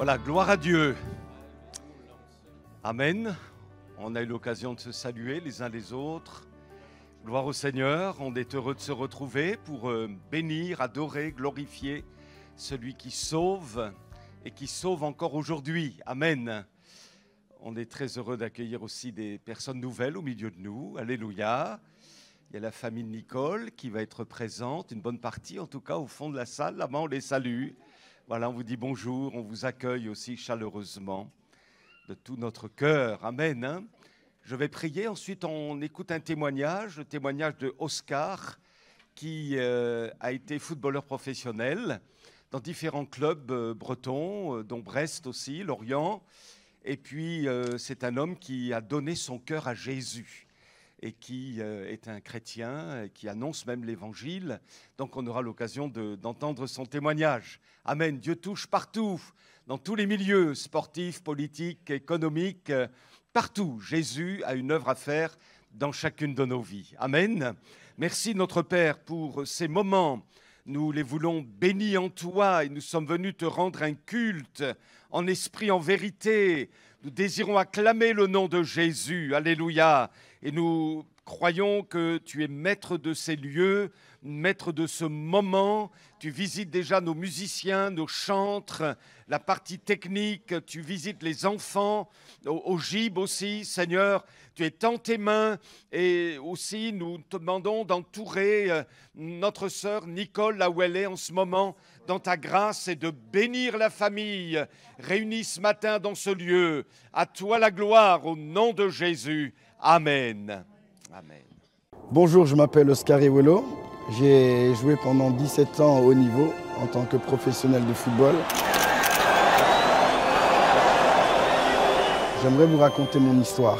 Voilà, gloire à Dieu. Amen. On a eu l'occasion de se saluer les uns les autres. Gloire au Seigneur. On est heureux de se retrouver pour bénir, adorer, glorifier celui qui sauve et qui sauve encore aujourd'hui. Amen. On est très heureux d'accueillir aussi des personnes nouvelles au milieu de nous. Alléluia. Il y a la famille de Nicole qui va être présente, une bonne partie en tout cas au fond de la salle. Là-bas, on les salue. Voilà, on vous dit bonjour, on vous accueille aussi chaleureusement de tout notre cœur. Amen. Hein. Je vais prier, ensuite on écoute un témoignage, le témoignage de Oscar, qui a été footballeur professionnel dans différents clubs bretons, dont Brest aussi, Lorient. Et puis c'est un homme qui a donné son cœur à Jésus et qui est un chrétien, qui annonce même l'Évangile. Donc on aura l'occasion d'entendre son témoignage. Amen. Dieu touche partout, dans tous les milieux, sportifs, politiques, économiques, partout. Jésus a une œuvre à faire dans chacune de nos vies. Amen. Merci notre Père pour ces moments. Nous les voulons bénis en toi et nous sommes venus te rendre un culte en esprit, en vérité. Nous désirons acclamer le nom de Jésus. Alléluia. Et nous croyons que tu es maître de ces lieux, maître de ce moment. Tu visites déjà nos musiciens, nos chantres, la partie technique. Tu visites les enfants, au gibes aussi, Seigneur. Tu es dans tes mains et aussi nous te demandons d'entourer notre sœur Nicole là où elle est en ce moment dans ta grâce et de bénir la famille réunie ce matin dans ce lieu. À toi la gloire au nom de Jésus. Amen. Amen. Bonjour, je m'appelle Oscar Ewelo. J'ai joué pendant 17 ans au haut niveau en tant que professionnel de football. J'aimerais vous raconter mon histoire.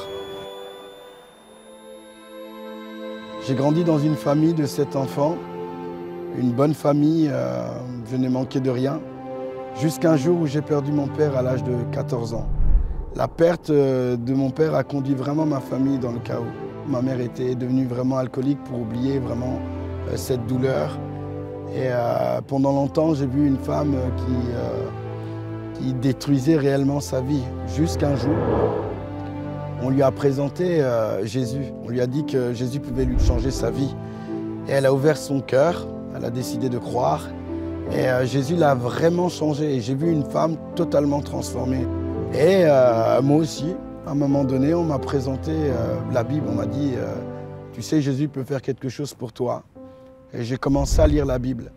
J'ai grandi dans une famille de 7 enfants, une bonne famille, je n'ai manqué de rien, jusqu'à un jour où j'ai perdu mon père à l'âge de 14 ans. La perte de mon père a conduit vraiment ma famille dans le chaos. Ma mère était devenue vraiment alcoolique pour oublier vraiment cette douleur. Et pendant longtemps, j'ai vu une femme qui détruisait réellement sa vie. Jusqu'un jour, on lui a présenté Jésus. On lui a dit que Jésus pouvait lui changer sa vie. Et elle a ouvert son cœur, elle a décidé de croire. Et Jésus l'a vraiment changé. Et j'ai vu une femme totalement transformée. Et moi aussi, à un moment donné, on m'a présenté la Bible. On m'a dit, tu sais, Jésus peut faire quelque chose pour toi. Et j'ai commencé à lire la Bible.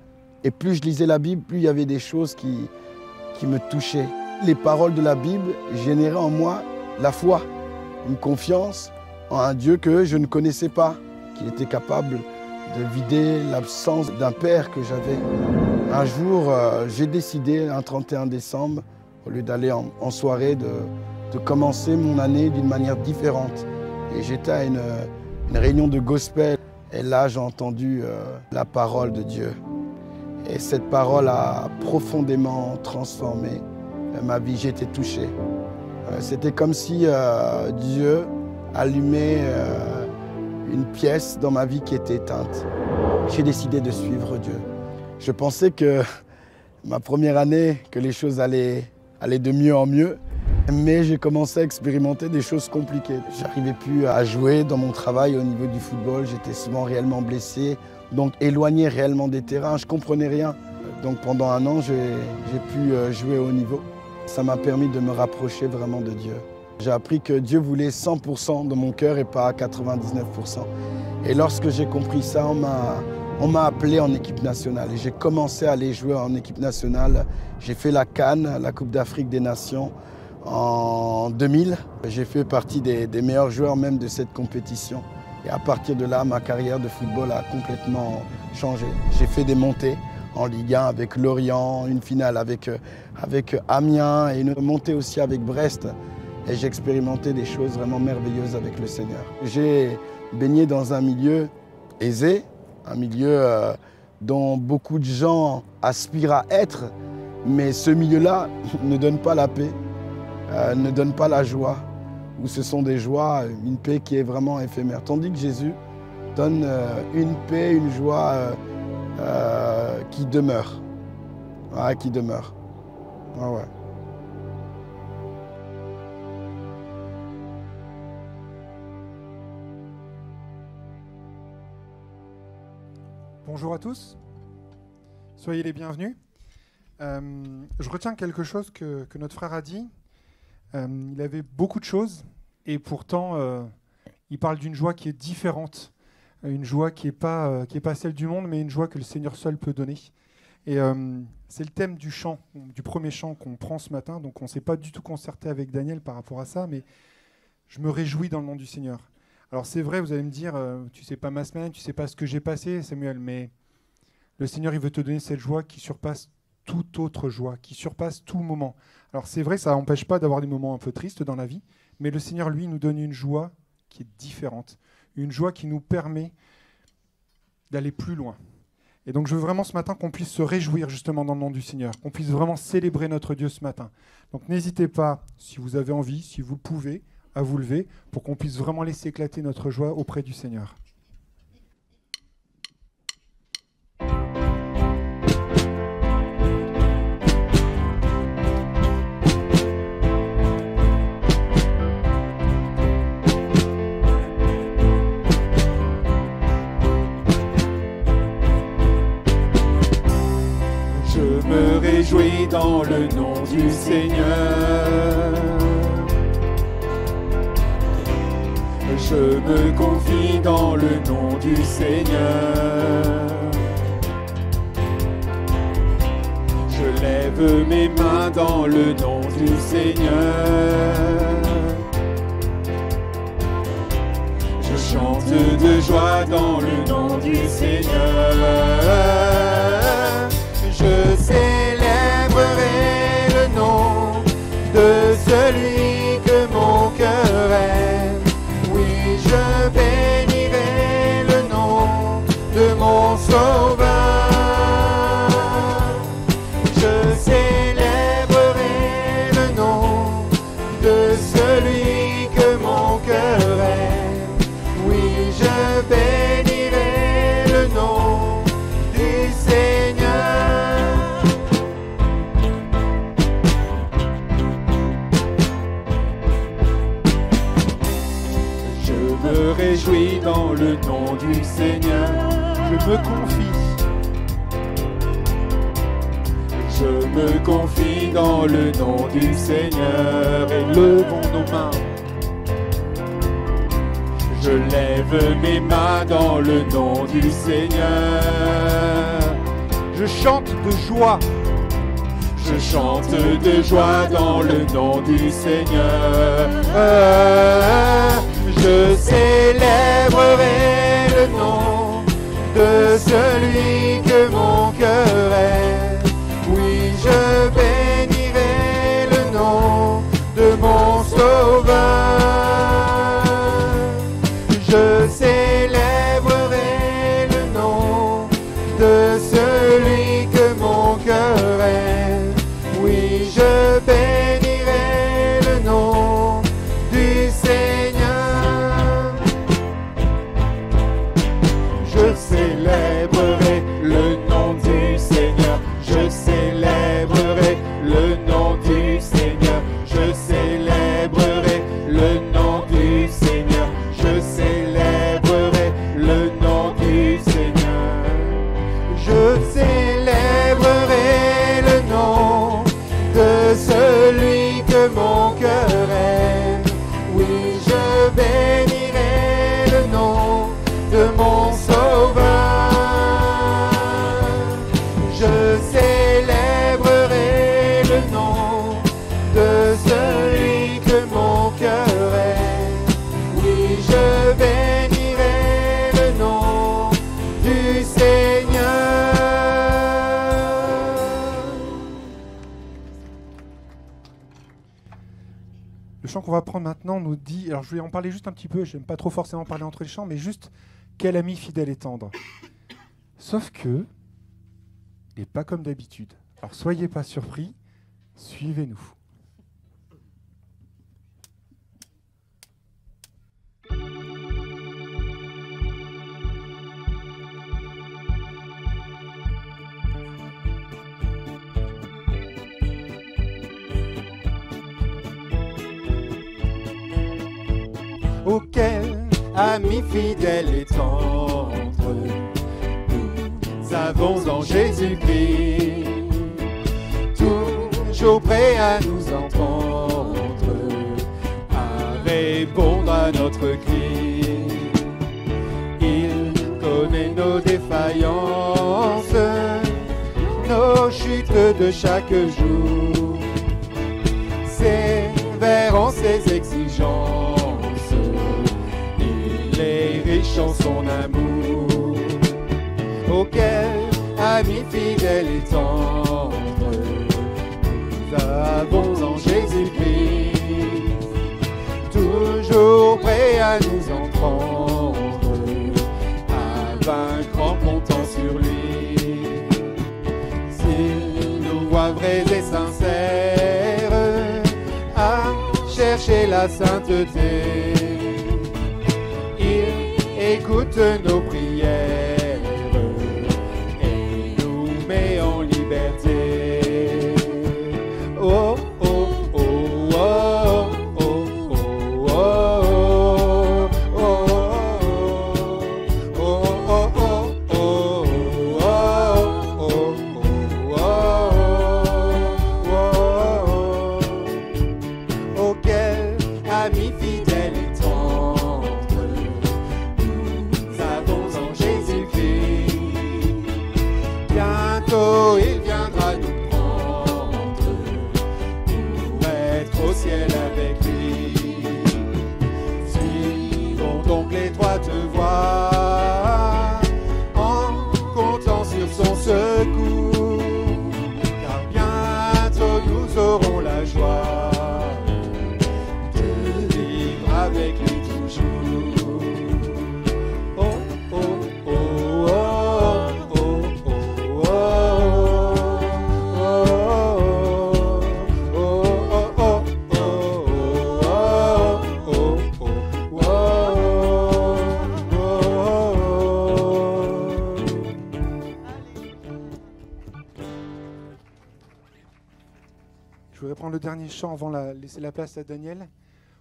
Et plus je lisais la Bible, plus il y avait des choses qui me touchaient. Les paroles de la Bible généraient en moi la foi, une confiance en un Dieu que je ne connaissais pas, qui était capable de vider l'absence d'un père que j'avais. Un jour, j'ai décidé, un 31 décembre, au lieu d'aller en soirée, de commencer mon année d'une manière différente. Et j'étais à une réunion de gospel. Et là, j'ai entendu la parole de Dieu. Et cette parole a profondément transformé ma vie. J'ai été touché. C'était comme si Dieu allumait une pièce dans ma vie qui était éteinte. J'ai décidé de suivre Dieu. Je pensais que ma première année, que les choses allaient de mieux en mieux. Mais j'ai commencé à expérimenter des choses compliquées. J'arrivais plus à jouer dans mon travail au niveau du football. J'étais souvent réellement blessé, donc éloigné réellement des terrains. Je ne comprenais rien. Donc pendant un an, j'ai pu jouer au haut niveau. Ça m'a permis de me rapprocher vraiment de Dieu. J'ai appris que Dieu voulait 100% de mon cœur et pas 99%. Et lorsque j'ai compris ça, on m'a appelé en équipe nationale. Et j'ai commencé à aller jouer en équipe nationale. J'ai fait la CAN, la Coupe d'Afrique des Nations, en 2000. J'ai fait partie des meilleurs joueurs même de cette compétition. Et à partir de là, ma carrière de football a complètement changé. J'ai fait des montées en Ligue 1 avec Lorient, une finale avec Amiens et une montée aussi avec Brest. Et j'ai expérimenté des choses vraiment merveilleuses avec le Seigneur. J'ai baigné dans un milieu aisé, un milieu dont beaucoup de gens aspirent à être, mais ce milieu-là ne donne pas la paix, ne donne pas la joie, où ce sont des joies, une paix qui est vraiment éphémère. Tandis que Jésus donne une paix, une joie qui demeure. Ouais, qui demeure. Ouais, ouais. Bonjour à tous, soyez les bienvenus. Je retiens quelque chose que notre frère a dit. Il avait beaucoup de choses et pourtant il parle d'une joie qui est différente, une joie qui n'est pas celle du monde, mais une joie que le Seigneur seul peut donner. Et c'est le thème du chant, du premier chant qu'on prend ce matin. Donc on ne s'est pas du tout concerté avec Daniel par rapport à ça, mais je me réjouis dans le nom du Seigneur. Alors c'est vrai, vous allez me dire, tu ne sais pas ma semaine, tu ne sais pas ce que j'ai passé, Samuel, mais le Seigneur, il veut te donner cette joie qui surpasse toute autre joie, qui surpasse tout moment. Alors c'est vrai, ça n'empêche pas d'avoir des moments un peu tristes dans la vie, mais le Seigneur, lui, nous donne une joie qui est différente, une joie qui nous permet d'aller plus loin. Et donc je veux vraiment ce matin qu'on puisse se réjouir justement dans le nom du Seigneur, qu'on puisse vraiment célébrer notre Dieu ce matin. Donc n'hésitez pas, si vous avez envie, si vous le pouvez, à vous lever pour qu'on puisse vraiment laisser éclater notre joie auprès du Seigneur. Je me réjouis dans le nom du Seigneur. Je me confie dans le nom du Seigneur. Je lève mes mains dans le nom du Seigneur. Je chante de joie dans le nom du Seigneur. Je célébrerai le nom de celui que mon cœur aime. Oui, je bénirai le nom de mon Sauveur. Je célébrerai le nom de celui que mon cœur aime. Oui, je bénirai le nom du Seigneur. Je me réjouis dans le nom du Seigneur. Je me confie. Je me confie dans le nom du Seigneur. Et levons nos mains. Je lève mes mains dans le nom du Seigneur. Je chante de joie. Je chante de joie dans le nom du Seigneur. Je célébrerai le nom de celui que mon cœur aime. Oui, je bénirai le nom de mon Sauveur. Je célébrerai le nom de celui que mon cœur aime. Oui, je bénirai le nom du Seigneur. Je célébrerai le nom du Seigneur. Je célébrerai le nom du Seigneur. Je célébrerai le nom du Seigneur. Je célébrerai le nom du Seigneur. Je célébrerai le nom de celui que mon cœur aime. Oui, je bénirai le nom de mon Sauveur. Je célébrerai le nom de celui que mon cœur aime. Oui, je bénirai le nom du Seigneur. Le chant qu'on va prendre maintenant nous dit, alors je vais en parler juste un petit peu, je n'aime pas trop forcément parler entre les chants, mais juste quel ami fidèle et tendre. Sauf que, il n'est pas comme d'habitude. Alors soyez pas surpris, suivez-nous. Auquel ami fidèle et tendre, avons en Jésus-Christ, toujours prêt à nous entendre, à répondre à notre cri. Il connaît nos défaillances, nos chutes de chaque jour, sévère en ses exigences, il est riche en son amour, auquel ami fidèle et tendre, nous avons en Jésus-Christ, toujours prêt à nous entendre, à vaincre en comptant sur lui. S'il nous voit vrais et sincères, à chercher la sainteté, il écoute nos prières et nous met en liberté. Oh, oh, oh, oh, oh, oh, oh, oh, oh, oh, oh, auquel ami fidèle et tendre, nous avons en Jésus-Christ. Bientôt il viendra nous prendre pour être au ciel avec lui. Suivons donc l'étroite voie en comptant sur son secours, car bientôt nous aurons la joie de vivre avec lui toujours. Oh, oh, oh, oh, oh, oh, oh, oh, oh, oh, Je voudrais prendre le dernier chant avant de laisser la place à Daniel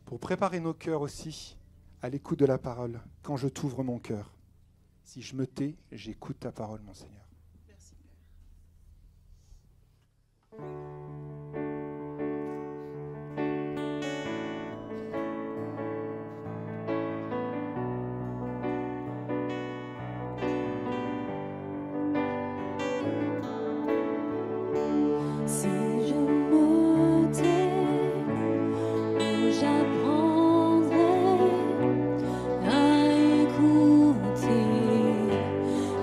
pour préparer nos cœurs aussi à l'écoute de la parole. Quand je t'ouvre mon cœur, si je me tais, j'écoute ta parole, mon Seigneur. Merci. Si je me tais, j'apprendrai à écouter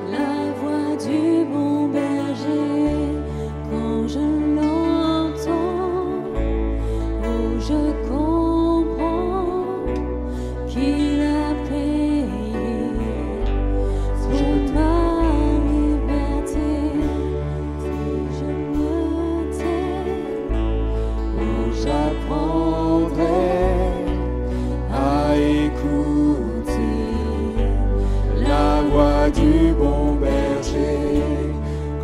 la voix du bon berger. Quand je l'entends, oh, je comprends qu'il a payé pour ma liberté. Si je me tais, oh, j'apprendrai à écouter la voix du bon berger.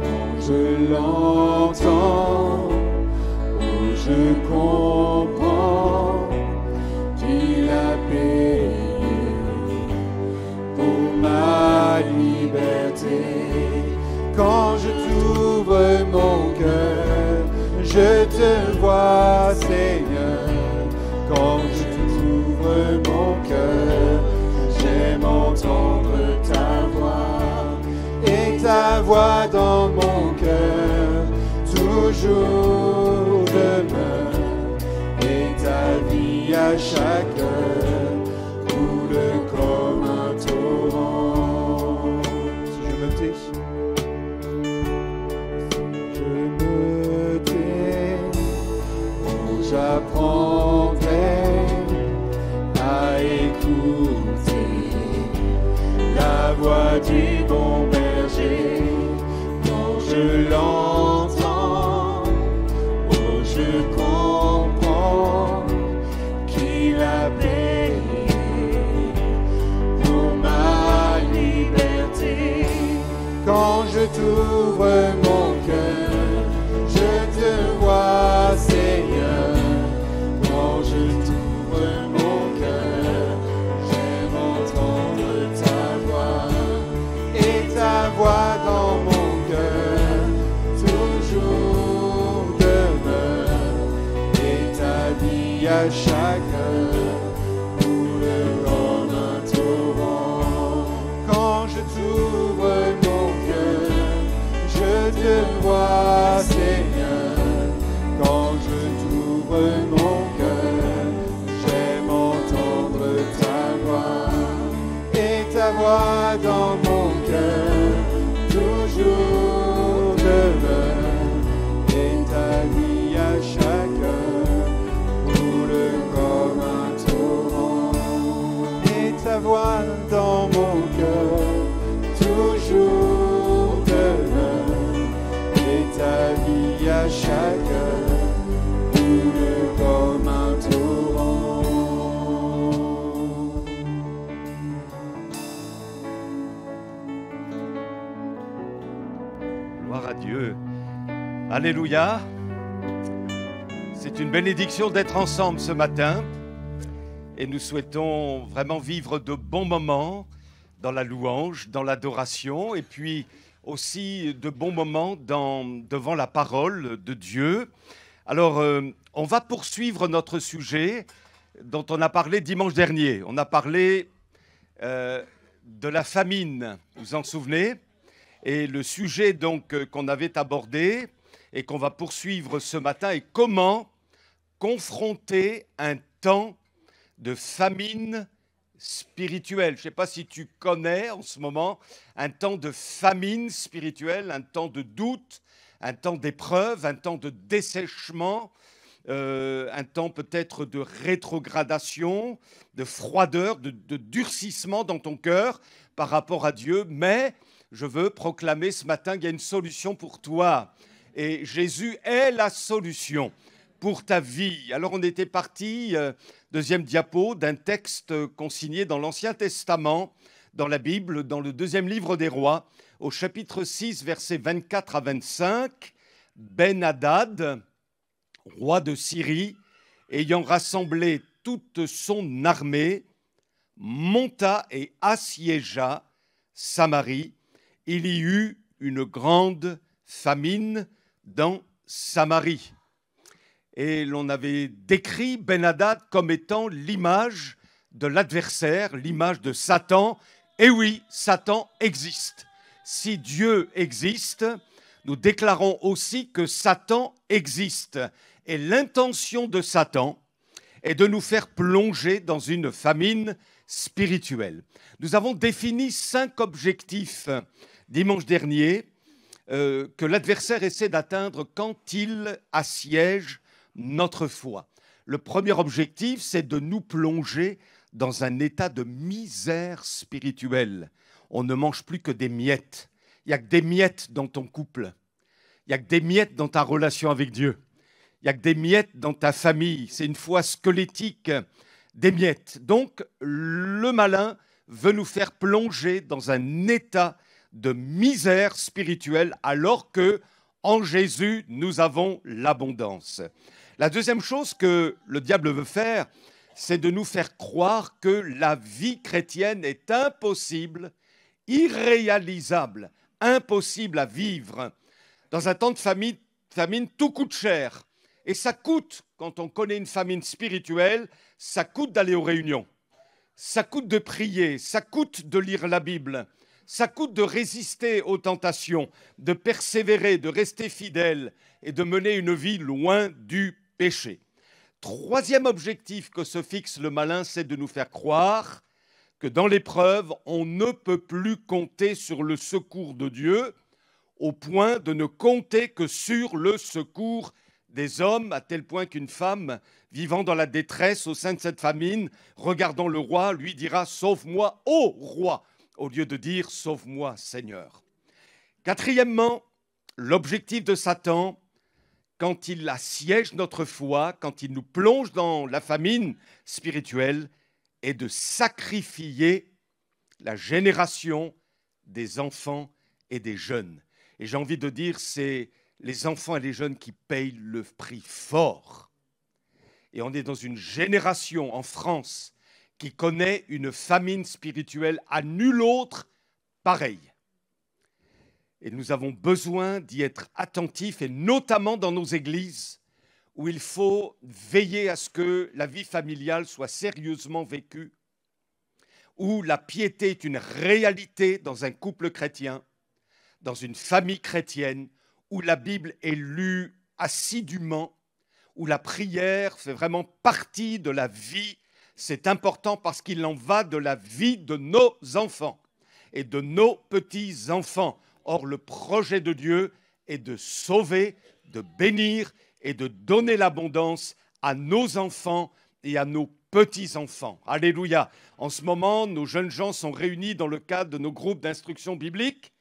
Quand je l'entends, oh, je comprends qu'il a payé pour ma liberté. Quand je t'ouvre mon cœur, je te vois, Seigneur. Quand je t'ouvre mon cœur, j'aime entendre ta voix. Et ta voix dans mon cœur toujours demeure. Et ta vie à chaque heure coule comme un torrent. Si je me tais, je me tais, oh, j'apprendrai à écouter la voix du bon berger. Quand je l'entends, oh, je comprends qu'il a payé pour ma liberté. Quand je t'ouvre mon cœur, je te vois, Seigneur. Quand je t'ouvre mon cœur, j'aime entendre ta voix. Et ta voix dans mon à chacun, coule comme un torrent. Quand je t'ouvre mon cœur, je te vois, Seigneur. Quand je t'ouvre mon cœur, j'aime entendre ta voix. Et ta voix dans mon cœur, toujours demeure. Et ta vie à chacun coule comme un torrent. Et ta voix dans mon cœur, toujours demeure. Et ta vie à chacun coule comme un torrent. Gloire à Dieu. Alléluia. C'est une bénédiction d'être ensemble ce matin et nous souhaitons vraiment vivre de bons moments dans la louange, dans l'adoration et puis aussi de bons moments devant la parole de Dieu. Alors, on va poursuivre notre sujet dont on a parlé dimanche dernier. On a parlé de la famine, vous vous en souvenez ? Et le sujet donc qu'on avait abordé et qu'on va poursuivre ce matin est comment confronter un temps de famine spirituelle. Je ne sais pas si tu connais en ce moment un temps de famine spirituelle, un temps de doute, un temps d'épreuve, un temps de dessèchement, un temps peut-être de rétrogradation, de froideur, de durcissement dans ton cœur par rapport à Dieu. Mais je veux proclamer ce matin qu'il y a une solution pour toi. Et Jésus est la solution pour ta vie. Alors on était parti, deuxième diapo, d'un texte consigné dans l'Ancien Testament, dans la Bible, dans le deuxième livre des Rois, au chapitre 6, versets 24 à 25. Ben-Hadad, roi de Syrie, ayant rassemblé toute son armée, monta et assiégea Samarie. Il y eut une grande famine dans Samarie. Et l'on avait décrit Ben-Hadad comme étant l'image de l'adversaire, l'image de Satan. Et oui, Satan existe. Si Dieu existe, nous déclarons aussi que Satan existe. Et l'intention de Satan est de nous faire plonger dans une famine spirituelle. Nous avons défini 5 objectifs dimanche dernier que l'adversaire essaie d'atteindre quand il assiège notre foi. Le premier objectif, c'est de nous plonger dans un état de misère spirituelle. On ne mange plus que des miettes. Il n'y a que des miettes dans ton couple. Il n'y a que des miettes dans ta relation avec Dieu. Il n'y a que des miettes dans ta famille. C'est une foi squelettique, des miettes. Donc, le malin veut nous faire plonger dans un état de misère spirituelle alors que en Jésus, nous avons l'abondance. La deuxième chose que le diable veut faire, c'est de nous faire croire que la vie chrétienne est impossible, irréalisable, impossible à vivre. Dans un temps de famine, tout coûte cher. Et ça coûte, quand on connaît une famine spirituelle, ça coûte d'aller aux réunions. Ça coûte de prier, ça coûte de lire la Bible. Ça coûte de résister aux tentations, de persévérer, de rester fidèle et de mener une vie loin du péché. Troisième objectif que se fixe le malin, c'est de nous faire croire que dans l'épreuve, on ne peut plus compter sur le secours de Dieu au point de ne compter que sur le secours des hommes, à tel point qu'une femme vivant dans la détresse au sein de cette famine, regardant le roi, lui dira « Sauve-moi, ô roi !» au lieu de dire « Sauve-moi, Seigneur ». Quatrièmement, l'objectif de Satan, quand il assiège notre foi, quand il nous plonge dans la famine spirituelle, est de sacrifier la génération des enfants et des jeunes. Et j'ai envie de dire, c'est les enfants et les jeunes qui payent le prix fort. Et on est dans une génération en France qui connaît une famine spirituelle à nul autre pareille. Et nous avons besoin d'y être attentifs, et notamment dans nos églises, où il faut veiller à ce que la vie familiale soit sérieusement vécue, où la piété est une réalité dans un couple chrétien, dans une famille chrétienne, où la Bible est lue assidûment, où la prière fait vraiment partie de la vie. C'est important parce qu'il en va de la vie de nos enfants et de nos petits-enfants. Or, le projet de Dieu est de sauver, de bénir et de donner l'abondance à nos enfants et à nos petits-enfants. Alléluia. En ce moment, nos jeunes gens sont réunis dans le cadre de nos groupes d'instruction biblique,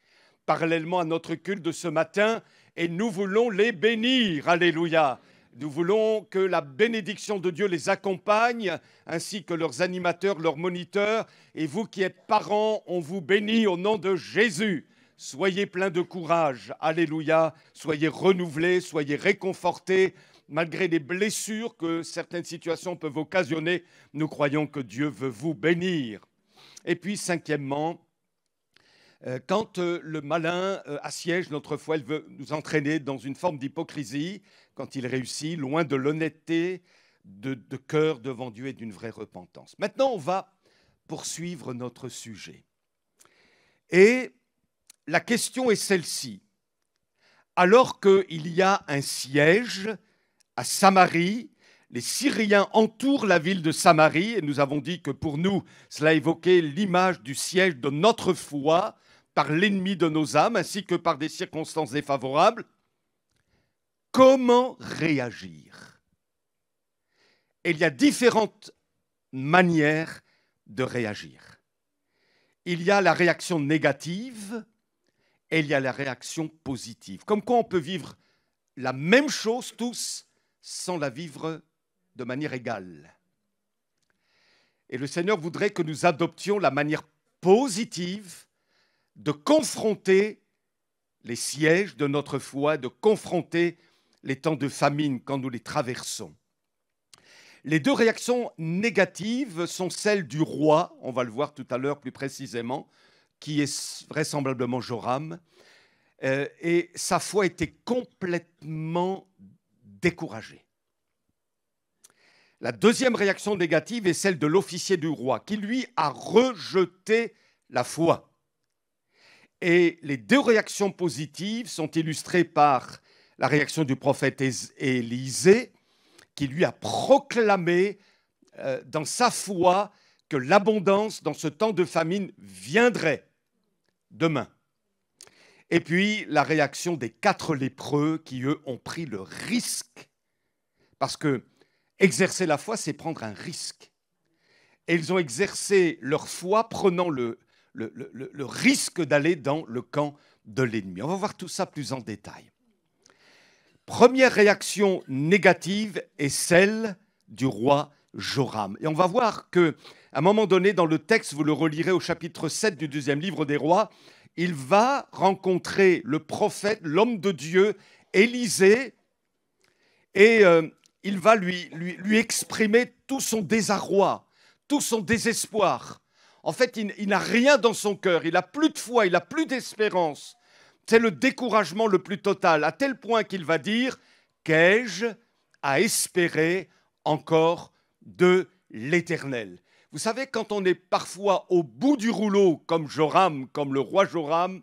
parallèlement à notre culte de ce matin, et nous voulons les bénir. Alléluia. Nous voulons que la bénédiction de Dieu les accompagne, ainsi que leurs animateurs, leurs moniteurs. Et vous qui êtes parents, on vous bénit au nom de Jésus. Soyez pleins de courage. Alléluia. Soyez renouvelés, soyez réconfortés. Malgré les blessures que certaines situations peuvent occasionner, nous croyons que Dieu veut vous bénir. Et puis, cinquièmement, quand le malin assiège notre foi, il veut nous entraîner dans une forme d'hypocrisie, quand il réussit, loin de l'honnêteté de cœur devant Dieu et d'une vraie repentance. Maintenant, on va poursuivre notre sujet. Et la question est celle-ci. Alors qu'il y a un siège à Samarie, les Syriens entourent la ville de Samarie, et nous avons dit que pour nous, cela évoquait l'image du siège de notre foi par l'ennemi de nos âmes, ainsi que par des circonstances défavorables. Comment réagir? Et il y a différentes manières de réagir. Il y a la réaction négative et il y a la réaction positive. Comme quoi on peut vivre la même chose tous sans la vivre de manière égale. Et le Seigneur voudrait que nous adoptions la manière positive de confronter les sièges de notre foi, de confronter les temps de famine quand nous les traversons. Les deux réactions négatives sont celles du roi, on va le voir tout à l'heure plus précisément, qui est vraisemblablement Joram, et sa foi était complètement découragée. La deuxième réaction négative est celle de l'officier du roi, qui lui a rejeté la foi. Et les deux réactions positives sont illustrées par la réaction du prophète Élisée, qui lui a proclamé dans sa foi que l'abondance dans ce temps de famine viendrait demain. Et puis la réaction des 4 lépreux qui, eux, ont pris le risque, parce que exercer la foi, c'est prendre un risque. Et ils ont exercé leur foi prenant le risque d'aller dans le camp de l'ennemi. On va voir tout ça plus en détail. Première réaction négative est celle du roi Joram. Et on va voir qu'à un moment donné, dans le texte, vous le relirez au chapitre 7 du 2e livre des rois, il va rencontrer le prophète, l'homme de Dieu, Élisée, et il va lui exprimer tout son désarroi, tout son désespoir. En fait, il n'a rien dans son cœur, il n'a plus de foi, il n'a plus d'espérance. C'est le découragement le plus total, à tel point qu'il va dire « Qu'ai-je à espérer encore de l'Éternel ?» Vous savez, quand on est parfois au bout du rouleau, comme Joram, comme le roi Joram,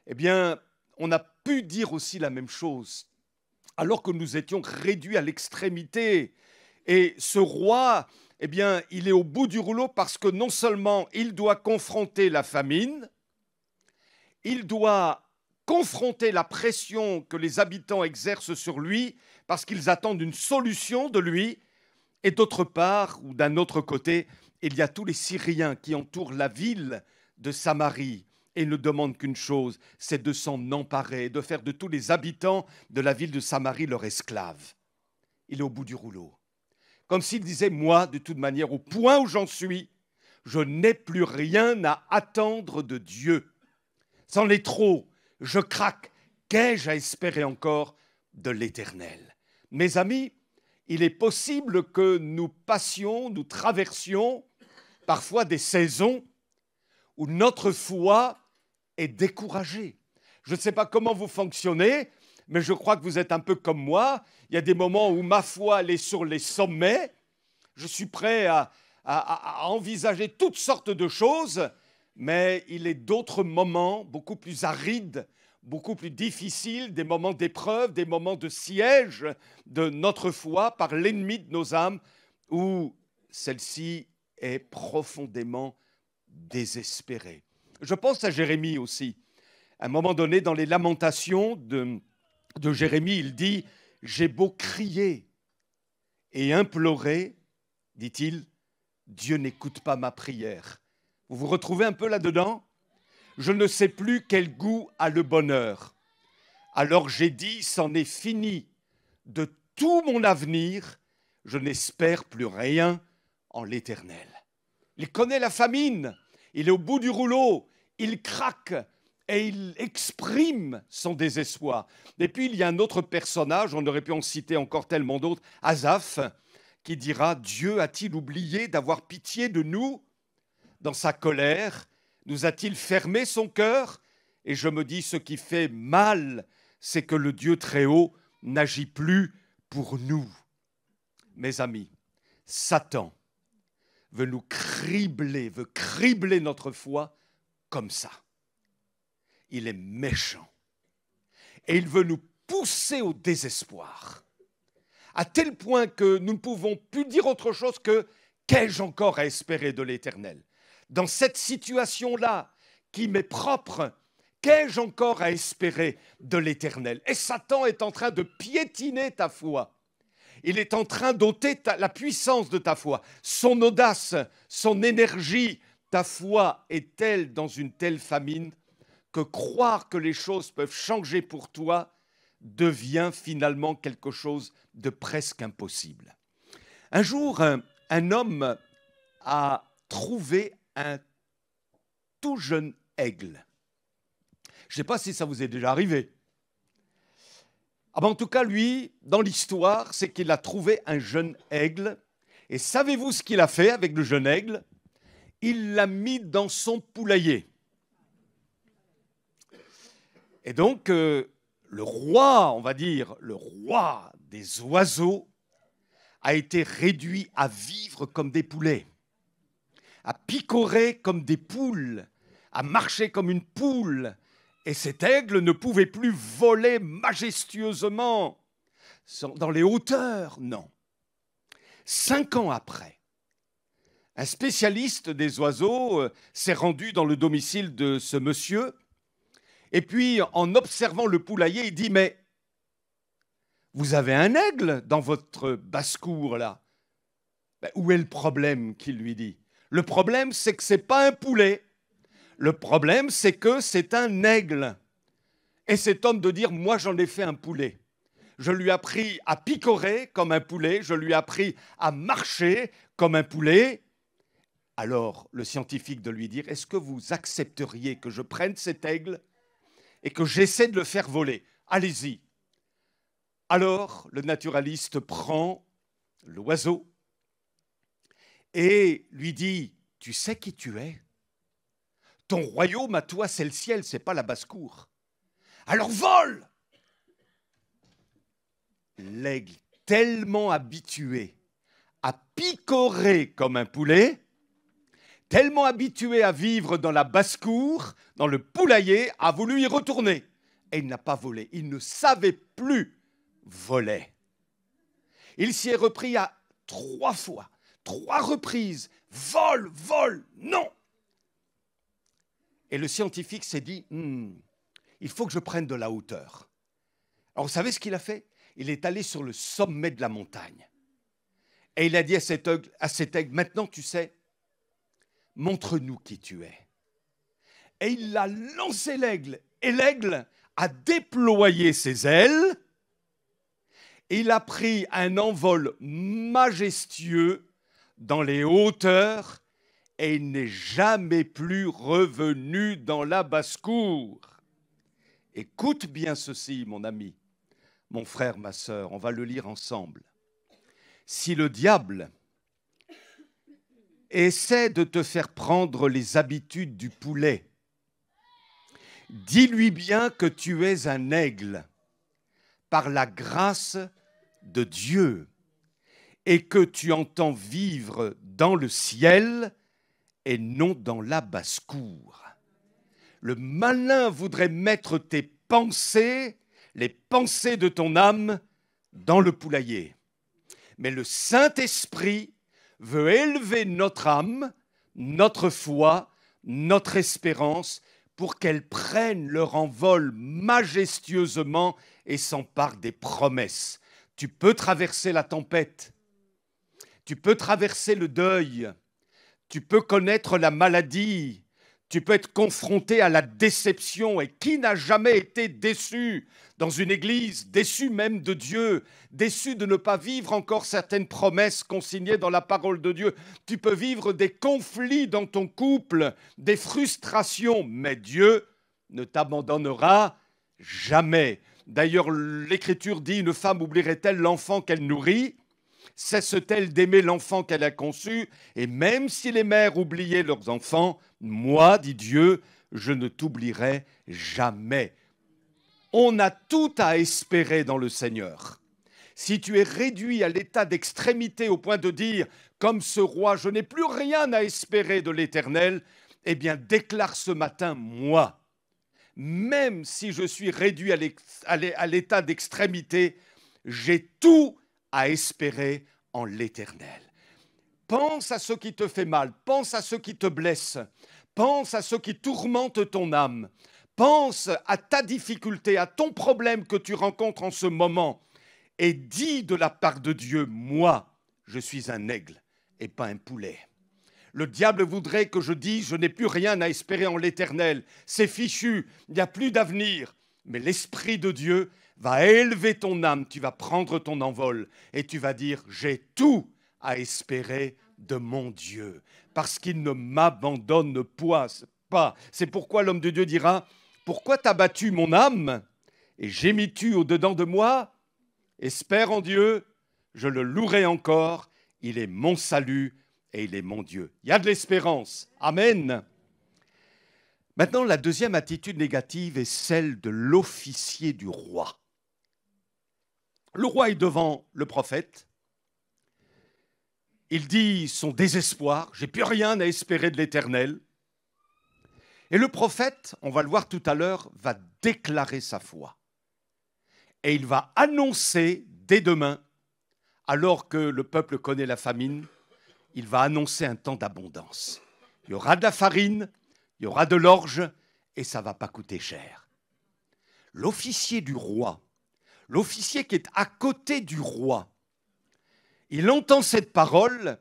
eh bien, on a pu dire aussi la même chose, alors que nous étions réduits à l'extrémité. Et ce roi, eh bien, il est au bout du rouleau parce que non seulement il doit confronter la famine, il doit confronter la pression que les habitants exercent sur lui parce qu'ils attendent une solution de lui. Et d'autre part, ou d'un autre côté, il y a tous les Syriens qui entourent la ville de Samarie et ne demandent qu'une chose, c'est de s'en emparer, de faire de tous les habitants de la ville de Samarie leurs esclaves. Il est au bout du rouleau. Comme s'il disait, moi, de toute manière, au point où j'en suis, je n'ai plus rien à attendre de Dieu. C'en est trop, je craque. Qu'ai-je à espérer encore de l'Éternel? Mes amis, il est possible que nous passions, nous traversions parfois des saisons où notre foi est découragée. Je ne sais pas comment vous fonctionnez, mais je crois que vous êtes un peu comme moi. Il y a des moments où ma foi, elle est sur les sommets. Je suis prêt à envisager toutes sortes de choses, mais il est d'autres moments beaucoup plus arides, beaucoup plus difficiles, des moments d'épreuve, des moments de siège de notre foi par l'ennemi de nos âmes, où celle-ci est profondément désespérée. Je pense à Jérémie aussi. À un moment donné, dans les lamentations de Jérémie, il dit « J'ai beau crier et implorer, dit-il, Dieu n'écoute pas ma prière. » Vous vous retrouvez un peu là-dedans ? Je ne sais plus quel goût a le bonheur. Alors j'ai dit, c'en est fini. De tout mon avenir, je n'espère plus rien en l'Éternel. Il connaît la famine, il est au bout du rouleau, il craque et il exprime son désespoir. Et puis il y a un autre personnage, on aurait pu en citer encore tellement d'autres, Asaph, qui dira, Dieu a-t-il oublié d'avoir pitié de nous ? Dans sa colère, nous a-t-il fermé son cœur ? Et je me dis, ce qui fait mal, c'est que le Dieu très haut n'agit plus pour nous. Mes amis, Satan veut nous cribler, veut cribler notre foi comme ça. Il est méchant. Et il veut nous pousser au désespoir. À tel point que nous ne pouvons plus dire autre chose que « qu'ai-je encore à espérer de l'Éternel ?» Dans cette situation-là, qui m'est propre, qu'ai-je encore à espérer de l'Éternel ? Et Satan est en train de piétiner ta foi. Il est en train d'ôter la puissance de ta foi, son audace, son énergie. Ta foi est-elle dans une telle famine que croire que les choses peuvent changer pour toi devient finalement quelque chose de presque impossible. Un jour, un homme a trouvé un tout jeune aigle. Je ne sais pas si ça vous est déjà arrivé. En tout cas, lui, dans l'histoire, c'est qu'il a trouvé un jeune aigle. Et savez-vous ce qu'il a fait avec le jeune aigle ? Il l'a mis dans son poulailler. Et donc, le roi, on va dire, le roi des oiseaux, a été réduit à vivre comme des poulets, à picorer comme des poules, à marcher comme une poule. Et cet aigle ne pouvait plus voler majestueusement dans les hauteurs, non. 5 ans après, un spécialiste des oiseaux s'est rendu dans le domicile de ce monsieur. Et puis, en observant le poulailler, il dit « Mais vous avez un aigle dans votre basse-cour, là ?» Où est le problème, qu'il lui dit ? Le problème, c'est que ce n'est pas un poulet. Le problème, c'est que c'est un aigle. Et cet homme de dire « Moi, j'en ai fait un poulet. Je lui ai appris à picorer comme un poulet. Je lui ai appris à marcher comme un poulet. » Alors, le scientifique de lui dire « Est-ce que vous accepteriez que je prenne cet aigle et que j'essaie de le faire voler ? Allez-y. » Alors, le naturaliste prend l'oiseau et lui dit « Tu sais qui tu es ? Ton royaume à toi, c'est le ciel, c'est pas la basse-cour. Alors vole !» L'aigle, tellement habitué à picorer comme un poulet, tellement habitué à vivre dans la basse-cour, dans le poulailler, a voulu y retourner. Et il n'a pas volé. Il ne savait plus voler. Il s'y est repris à 3 fois, 3 reprises. Vole, vole, non. Et le scientifique s'est dit, il faut que je prenne de la hauteur. Alors vous savez ce qu'il a fait ? Il est allé sur le sommet de la montagne. Et il a dit à cet aigle, maintenant tu sais, montre-nous qui tu es. Et il a lancé l'aigle. Et l'aigle a déployé ses ailes. Et il a pris un envol majestueux dans les hauteurs. Et il n'est jamais plus revenu dans la basse-cour. Écoute bien ceci, mon ami, mon frère, ma sœur, on va le lire ensemble. Si le diable essaie de te faire prendre les habitudes du poulet, dis-lui bien que tu es un aigle. par la grâce de Dieu et que tu entends vivre dans le ciel et non dans la basse-cour. Le malin voudrait mettre tes pensées, les pensées de ton âme, dans le poulailler. Mais le Saint-Esprit veut élever notre âme, notre foi, notre espérance, pour qu'elles prennent leur envol majestueusement et s'emparent des promesses. Tu peux traverser la tempête, tu peux traverser le deuil, tu peux connaître la maladie, tu peux être confronté à la déception. Et qui n'a jamais été déçu dans une église, déçu même de Dieu, déçu de ne pas vivre encore certaines promesses consignées dans la parole de Dieu? Tu peux vivre des conflits dans ton couple, des frustrations, mais Dieu ne t'abandonnera jamais. D'ailleurs, l'Écriture dit, une femme oublierait-elle l'enfant qu'elle nourrit ? Cesse-t-elle d'aimer l'enfant qu'elle a conçu? Et même si les mères oubliaient leurs enfants, moi, dit Dieu, je ne t'oublierai jamais. On a tout à espérer dans le Seigneur. Si tu es réduit à l'état d'extrémité au point de dire, comme ce roi, je n'ai plus rien à espérer de l'Éternel, eh bien déclare ce matin, moi, même si je suis réduit à l'état d'extrémité, j'ai tout à espérer en l'Éternel. Pense à ce qui te fait mal, pense à ce qui te blesse, pense à ce qui tourmente ton âme, pense à ta difficulté, à ton problème que tu rencontres en ce moment et dis de la part de Dieu, moi, je suis un aigle et pas un poulet. Le diable voudrait que je dise, je n'ai plus rien à espérer en l'Éternel, c'est fichu, il n'y a plus d'avenir. Mais l'Esprit de Dieu va élever ton âme, tu vas prendre ton envol et tu vas dire, j'ai tout à espérer de mon Dieu, parce qu'il ne m'abandonne pas. C'est pourquoi l'homme de Dieu dira, pourquoi t'as battu mon âme et gémis-tu au-dedans de moi? Espère en Dieu, je le louerai encore, il est mon salut et il est mon Dieu. Il y a de l'espérance. Amen. Maintenant, la deuxième attitude négative est celle de l'officier du roi. Le roi est devant le prophète. Il dit son désespoir, j'ai plus rien à espérer de l'Éternel. Et le prophète, on va le voir tout à l'heure, va déclarer sa foi. Et il va annoncer dès demain, alors que le peuple connaît la famine, il va annoncer un temps d'abondance. Il y aura de la farine, il y aura de l'orge, et ça ne va pas coûter cher. L'officier du roi, l'officier qui est à côté du roi, il entend cette parole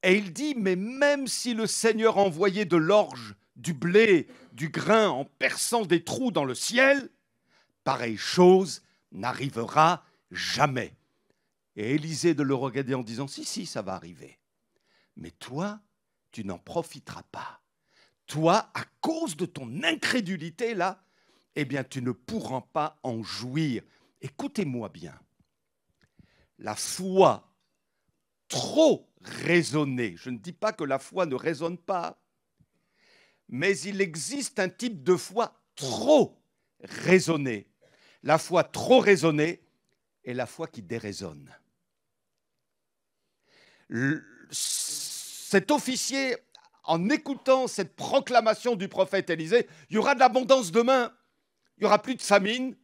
et il dit, mais même si le Seigneur envoyait de l'orge, du blé, du grain en perçant des trous dans le ciel, pareille chose n'arrivera jamais. Et Élisée de le regarder en disant, si, ça va arriver. Mais toi, tu n'en profiteras pas. Toi, à cause de ton incrédulité, là, eh bien, tu ne pourras pas en jouir. Écoutez-moi bien. La foi trop raisonnée, je ne dis pas que la foi ne raisonne pas, mais il existe un type de foi trop raisonnée. La foi trop raisonnée est la foi qui déraisonne. Cet officier, en écoutant cette proclamation du prophète Élisée, il y aura de l'abondance demain, il n'y aura plus de famine,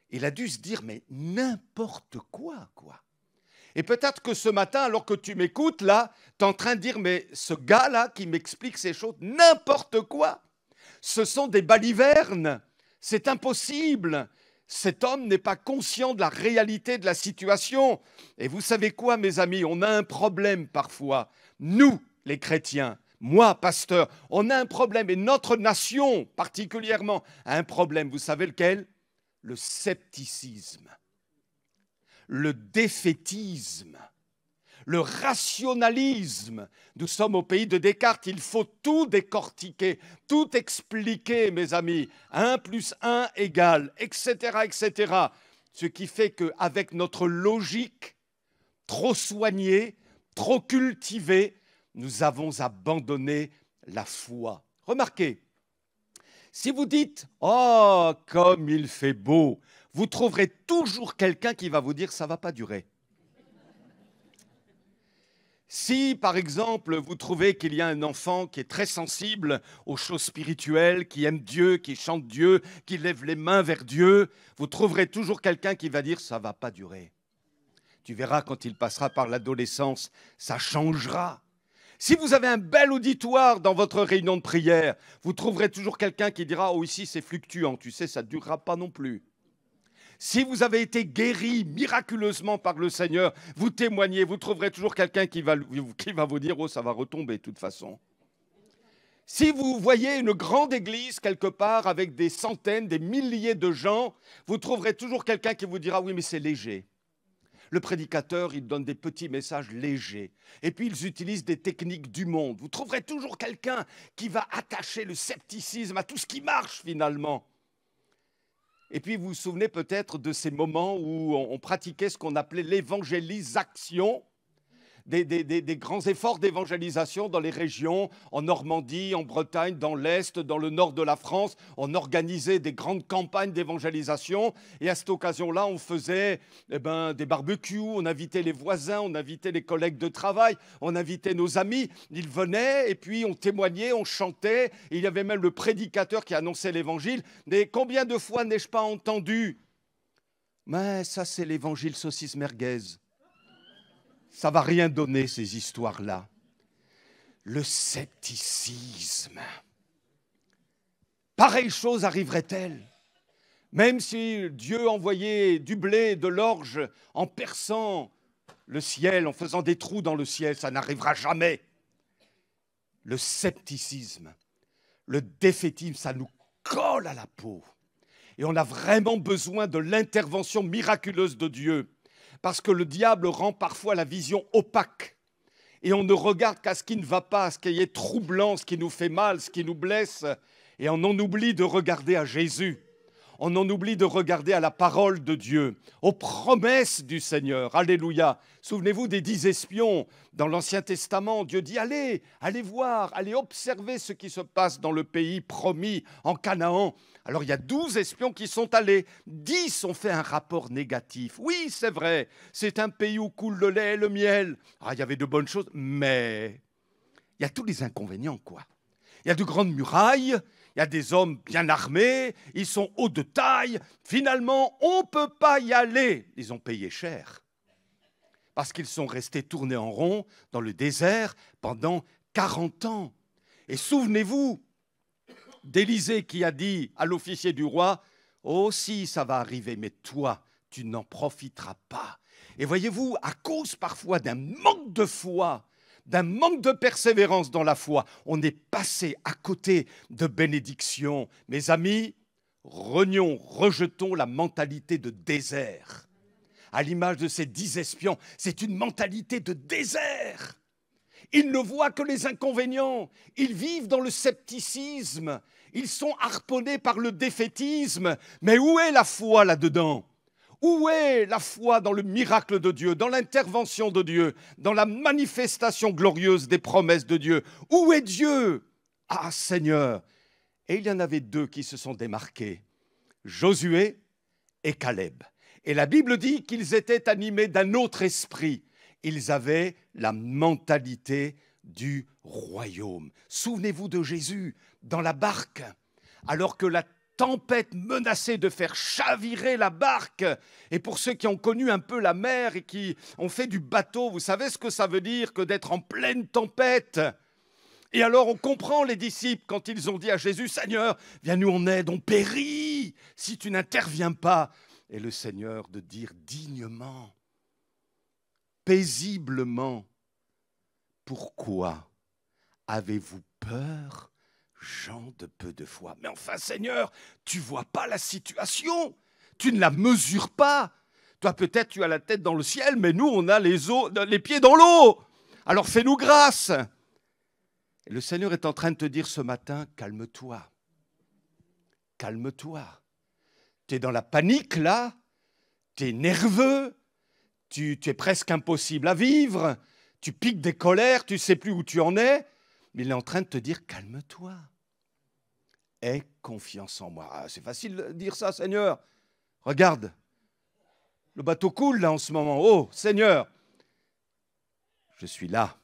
il a dû se dire, mais n'importe quoi. Et peut-être que ce matin, alors que tu m'écoutes, là, tu es en train de dire, mais ce gars-là qui m'explique ces choses, n'importe quoi. Ce sont des balivernes, c'est impossible. Cet homme n'est pas conscient de la réalité de la situation. Et vous savez quoi, mes amis, on a un problème parfois. Nous, les chrétiens, moi, pasteur, on a un problème, et notre nation particulièrement a un problème. Vous savez lequel? Le scepticisme, le défaitisme, le rationalisme. Nous sommes au pays de Descartes, il faut tout décortiquer, tout expliquer, mes amis. 1 + 1 = etc. Ce qui fait qu'avec notre logique trop soignée, trop cultivée, nous avons abandonné la foi. Remarquez, si vous dites « Oh, comme il fait beau », vous trouverez toujours quelqu'un qui va vous dire « ça ne va pas durer ». Si, par exemple, vous trouvez qu'il y a un enfant qui est très sensible aux choses spirituelles, qui aime Dieu, qui chante Dieu, qui lève les mains vers Dieu, vous trouverez toujours quelqu'un qui va dire « ça ne va pas durer ». Tu verras quand il passera par l'adolescence, ça changera. Si vous avez un bel auditoire dans votre réunion de prière, vous trouverez toujours quelqu'un qui dira « oh, ici c'est fluctuant, tu sais, ça ne durera pas non plus ». Si vous avez été guéri miraculeusement par le Seigneur, vous témoignez, vous trouverez toujours quelqu'un qui va vous dire « oh, ça va retomber de toute façon ». Si vous voyez une grande église quelque part avec des centaines, des milliers de gens, vous trouverez toujours quelqu'un qui vous dira « oui, mais c'est léger ». Le prédicateur, il donne des petits messages légers. Et puis, ils utilisent des techniques du monde. Vous trouverez toujours quelqu'un qui va attacher le scepticisme à tout ce qui marche finalement. Et puis, vous vous souvenez peut-être de ces moments où on pratiquait ce qu'on appelait l'évangélisation, des grands efforts d'évangélisation dans les régions, en Normandie, en Bretagne, dans l'Est, dans le nord de la France. On organisait des grandes campagnes d'évangélisation. Et à cette occasion-là, on faisait des barbecues, on invitait les voisins, on invitait les collègues de travail, on invitait nos amis. Ils venaient et puis on témoignait, on chantait. Et il y avait même le prédicateur qui annonçait l'évangile. Mais combien de fois n'ai-je pas entendu ? Mais ça, c'est l'évangile saucisse merguez. Ça ne va rien donner, ces histoires-là. Le scepticisme. Pareille chose arriverait-elle? Même si Dieu envoyait du blé, de l'orge, en perçant le ciel, en faisant des trous dans le ciel, ça n'arrivera jamais. Le scepticisme, le défaitisme, ça nous colle à la peau. Et on a vraiment besoin de l'intervention miraculeuse de Dieu. Parce que le diable rend parfois la vision opaque. Et on ne regarde qu'à ce qui ne va pas, ce qui est troublant, ce qui nous fait mal, ce qui nous blesse. Et on en oublie de regarder à Jésus. On en oublie de regarder à la parole de Dieu, aux promesses du Seigneur. Alléluia. Souvenez-vous des 10 espions dans l'Ancien Testament. Dieu dit, allez voir, allez observer ce qui se passe dans le pays promis, en Canaan. Alors il y a 12 espions qui sont allés. 10 ont fait un rapport négatif. Oui, c'est vrai, c'est un pays où coule le lait et le miel. Ah, il y avait de bonnes choses, mais il y a tous les inconvénients, quoi. Il y a de grandes murailles. Il y a des hommes bien armés, ils sont hauts de taille. Finalement, on ne peut pas y aller. Ils ont payé cher. Parce qu'ils sont restés tournés en rond dans le désert pendant 40 ans. Et souvenez-vous d'Élisée qui a dit à l'officier du roi, « Oh si, ça va arriver, mais toi, tu n'en profiteras pas. » Et voyez-vous, à cause parfois d'un manque de foi, d'un manque de persévérance dans la foi, on est passé à côté de bénédictions. Mes amis, rejetons la mentalité de désert. À l'image de ces 10 espions, c'est une mentalité de désert. Ils ne voient que les inconvénients. Ils vivent dans le scepticisme. Ils sont harponnés par le défaitisme. Mais où est la foi là-dedans ? Où est la foi dans le miracle de Dieu, dans l'intervention de Dieu, dans la manifestation glorieuse des promesses de Dieu? Où est Dieu? Ah Seigneur! Et il y en avait 2 qui se sont démarqués, Josué et Caleb. Et la Bible dit qu'ils étaient animés d'un autre esprit. Ils avaient la mentalité du royaume. Souvenez-vous de Jésus dans la barque, alors que la tempête menaçait de faire chavirer la barque. Et pour ceux qui ont connu un peu la mer et qui ont fait du bateau, vous savez ce que ça veut dire que d'être en pleine tempête. Et alors on comprend les disciples quand ils ont dit à Jésus, « Seigneur, viens-nous en aide, on périt si tu n'interviens pas. » Et le Seigneur de dire dignement, paisiblement, « Pourquoi avez-vous peur ? Gens de peu de foi. » Mais enfin, Seigneur, tu ne vois pas la situation. Tu ne la mesures pas. Toi, peut-être, tu as la tête dans le ciel, mais nous, on a les pieds dans l'eau. Alors, fais-nous grâce. Et le Seigneur est en train de te dire ce matin, calme-toi. Calme-toi. Tu es dans la panique, là. Tu es nerveux. Tu es presque impossible à vivre. Tu piques des colères. Tu ne sais plus où tu en es. Mais il est en train de te dire, calme-toi. Aie confiance en moi. Ah, c'est facile de dire ça, Seigneur. Regarde, le bateau coule là en ce moment. Oh Seigneur, je suis là.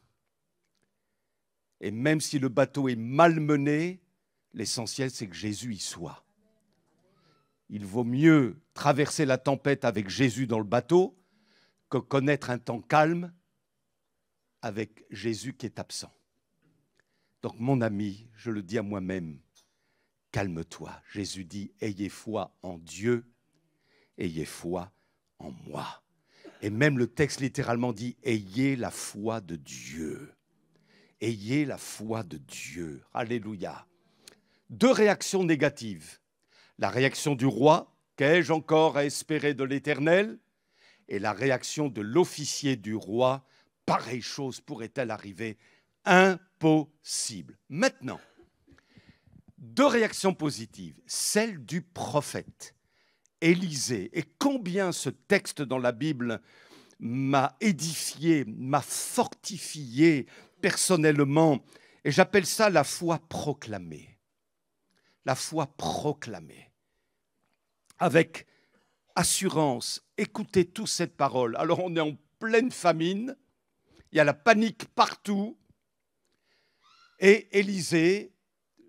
Et même si le bateau est malmené, l'essentiel c'est que Jésus y soit. Il vaut mieux traverser la tempête avec Jésus dans le bateau que connaître un temps calme avec Jésus qui est absent. Donc mon ami, je le dis à moi-même, calme-toi. Jésus dit, ayez foi en Dieu, ayez foi en moi. Et même le texte littéralement dit, ayez la foi de Dieu. Ayez la foi de Dieu. Alléluia. 2 réactions négatives. La réaction du roi, qu'ai-je encore à espérer de l'Éternel? Et la réaction de l'officier du roi, pareille chose pourrait-elle arriver? Impossible. Maintenant, 2 réactions positives. Celle du prophète, Élisée. Et combien ce texte dans la Bible m'a édifié, m'a fortifié personnellement. Et j'appelle ça la foi proclamée. La foi proclamée. Avec assurance, écoutez tous cette parole. Alors on est en pleine famine, il y a la panique partout. Et Élisée,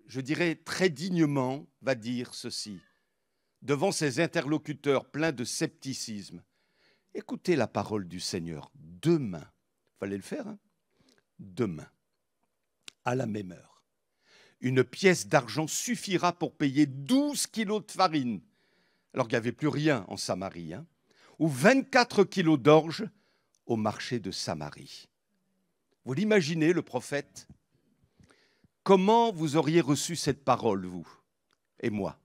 je dirais très dignement, va dire ceci, devant ses interlocuteurs pleins de scepticisme. Écoutez la parole du Seigneur. Demain, il fallait le faire, hein? Demain, à la même heure, une pièce d'argent suffira pour payer 12 kilos de farine, alors qu'il n'y avait plus rien en Samarie, hein, ou 24 kilos d'orge au marché de Samarie. Vous l'imaginez, le prophète? Comment vous auriez reçu cette parole, vous et moi?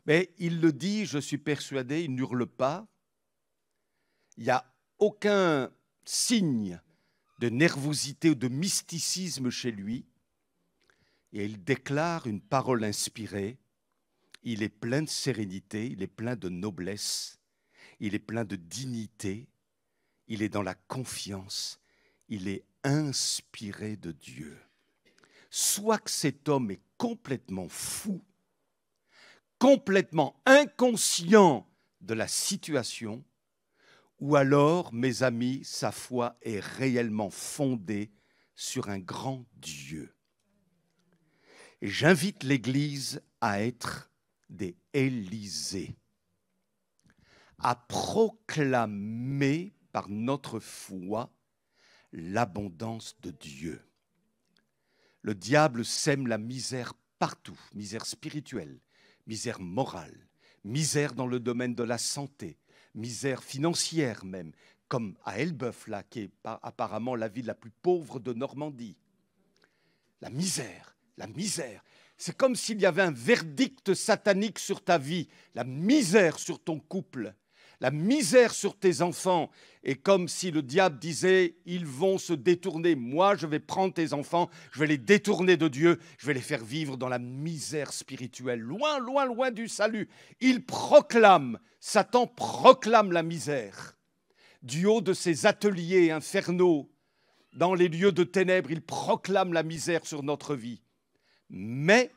Mais il le dit, je suis persuadé, il n'hurle pas. Il n'y a aucun signe de nervosité ou de mysticisme chez lui. Et il déclare une parole inspirée. Il est plein de sérénité, il est plein de noblesse, il est plein de dignité, il est dans la confiance, il est inspiré de Dieu. Soit que cet homme est complètement fou, complètement inconscient de la situation, ou alors, mes amis, sa foi est réellement fondée sur un grand Dieu. Et j'invite l'Église à être des Élysées, à proclamer par notre foi l'abondance de Dieu. Le diable sème la misère partout, misère spirituelle, misère morale, misère dans le domaine de la santé, misère financière même, comme à Elbeuf, là, qui est apparemment la ville la plus pauvre de Normandie. La misère, la misère. C'est comme s'il y avait un verdict satanique sur ta vie, la misère sur ton couple, la misère sur tes enfants. Et comme si le diable disait, ils vont se détourner. Moi, je vais prendre tes enfants, je vais les détourner de Dieu, je vais les faire vivre dans la misère spirituelle, loin, loin, loin du salut. Il proclame, Satan proclame la misère. Du haut de ses ateliers infernaux, dans les lieux de ténèbres, il proclame la misère sur notre vie. Mais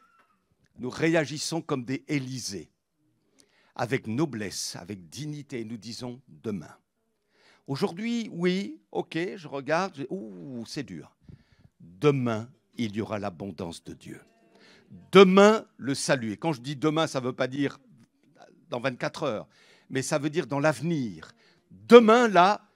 nous réagissons comme des Élysées, avec noblesse, avec dignité, et nous disons demain. Aujourd'hui, oui, ok, je regarde, ouh, c'est dur. Demain, il y aura l'abondance de Dieu. Demain, le salut. Et quand je dis demain, ça ne veut pas dire dans 24 heures, mais ça veut dire dans l'avenir. Demain, là,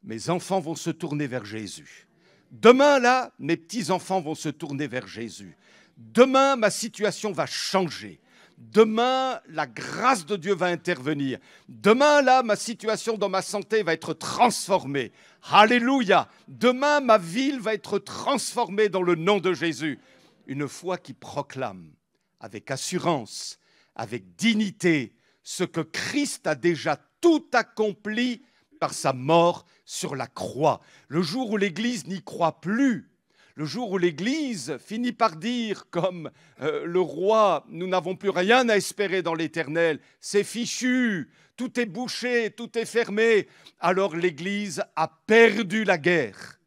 mes enfants vont se tourner vers Jésus. Demain, là, mes petits-enfants vont se tourner vers Jésus. Demain, ma situation va changer. Demain, la grâce de Dieu va intervenir. Demain, là, ma situation dans ma santé va être transformée. Alléluia. Demain, ma ville va être transformée dans le nom de Jésus. Une foi qui proclame avec assurance, avec dignité, ce que Christ a déjà tout accompli par sa mort sur la croix. Le jour où l'Église n'y croit plus, le jour où l'Église finit par dire, comme le roi, nous n'avons plus rien à espérer dans l'Éternel, c'est fichu, tout est bouché, tout est fermé, alors l'Église a perdu la guerre.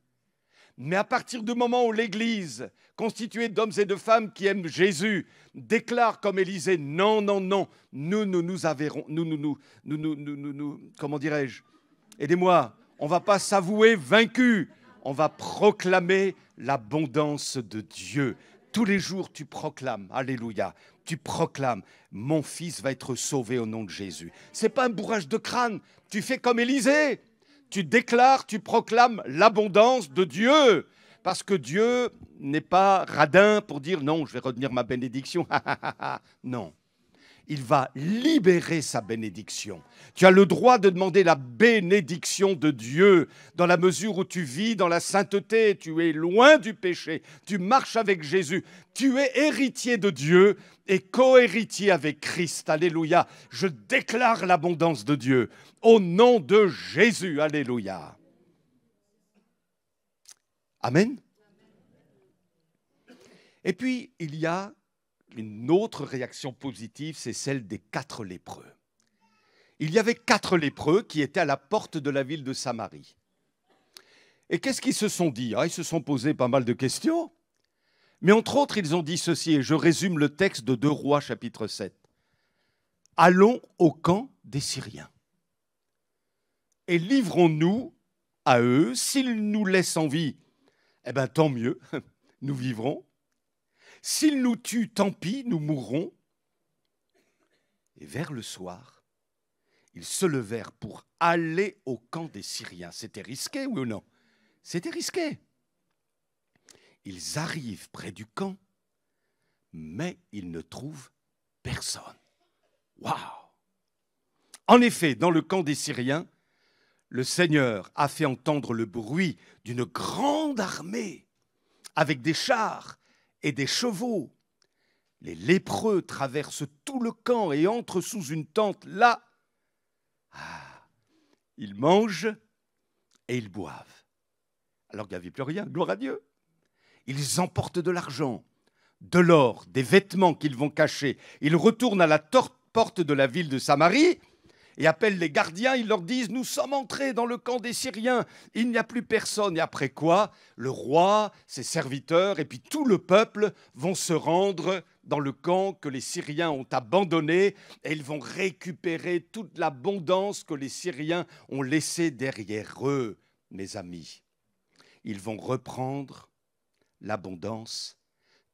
Mais à partir du moment où l'Église, constituée d'hommes et de femmes qui aiment Jésus, déclare comme Élisée, non, non, non, nous avérons, comment dirais-je, aidez-moi, on ne va pas s'avouer vaincu, on va proclamer l'abondance de Dieu. Tous les jours, tu proclames, alléluia, tu proclames, mon fils va être sauvé au nom de Jésus. Ce n'est pas un bourrage de crâne, tu fais comme Élisée. Tu déclares, tu proclames l'abondance de Dieu. Parce que Dieu n'est pas radin pour dire non, je vais retenir ma bénédiction. Non. Il va libérer sa bénédiction. Tu as le droit de demander la bénédiction de Dieu dans la mesure où tu vis dans la sainteté, tu es loin du péché, tu marches avec Jésus, tu es héritier de Dieu et co-héritier avec Christ. Alléluia. Je déclare l'abondance de Dieu au nom de Jésus. Alléluia. Amen. Et puis, il y a une autre réaction positive, c'est celle des 4 lépreux. Il y avait 4 lépreux qui étaient à la porte de la ville de Samarie. Et qu'est-ce qu'ils se sont dit? Ils se sont posé pas mal de questions. Mais entre autres, ils ont dit ceci, et je résume le texte de 2 Rois, chapitre 7. « Allons au camp des Syriens, et livrons-nous à eux. S'ils nous laissent en vie, eh bien tant mieux, nous vivrons. S'ils nous tuent, tant pis, nous mourrons. » Et vers le soir, ils se levèrent pour aller au camp des Syriens. C'était risqué, oui ou non? C'était risqué. Ils arrivent près du camp, mais ils ne trouvent personne. Waouh! En effet, dans le camp des Syriens, le Seigneur a fait entendre le bruit d'une grande armée avec des chars et des chevaux. Les lépreux traversent tout le camp et entrent sous une tente. Là, ils mangent et ils boivent. Alors qu'il n'y avait plus rien, gloire à Dieu. Ils emportent de l'argent, de l'or, des vêtements qu'ils vont cacher. Ils retournent à la porte de la ville de Samarie et appellent les gardiens. Ils leur disent « Nous sommes entrés dans le camp des Syriens, il n'y a plus personne. » Et après quoi, le roi, ses serviteurs et puis tout le peuple vont se rendre dans le camp que les Syriens ont abandonné et ils vont récupérer toute l'abondance que les Syriens ont laissée derrière eux, mes amis. Ils vont reprendre l'abondance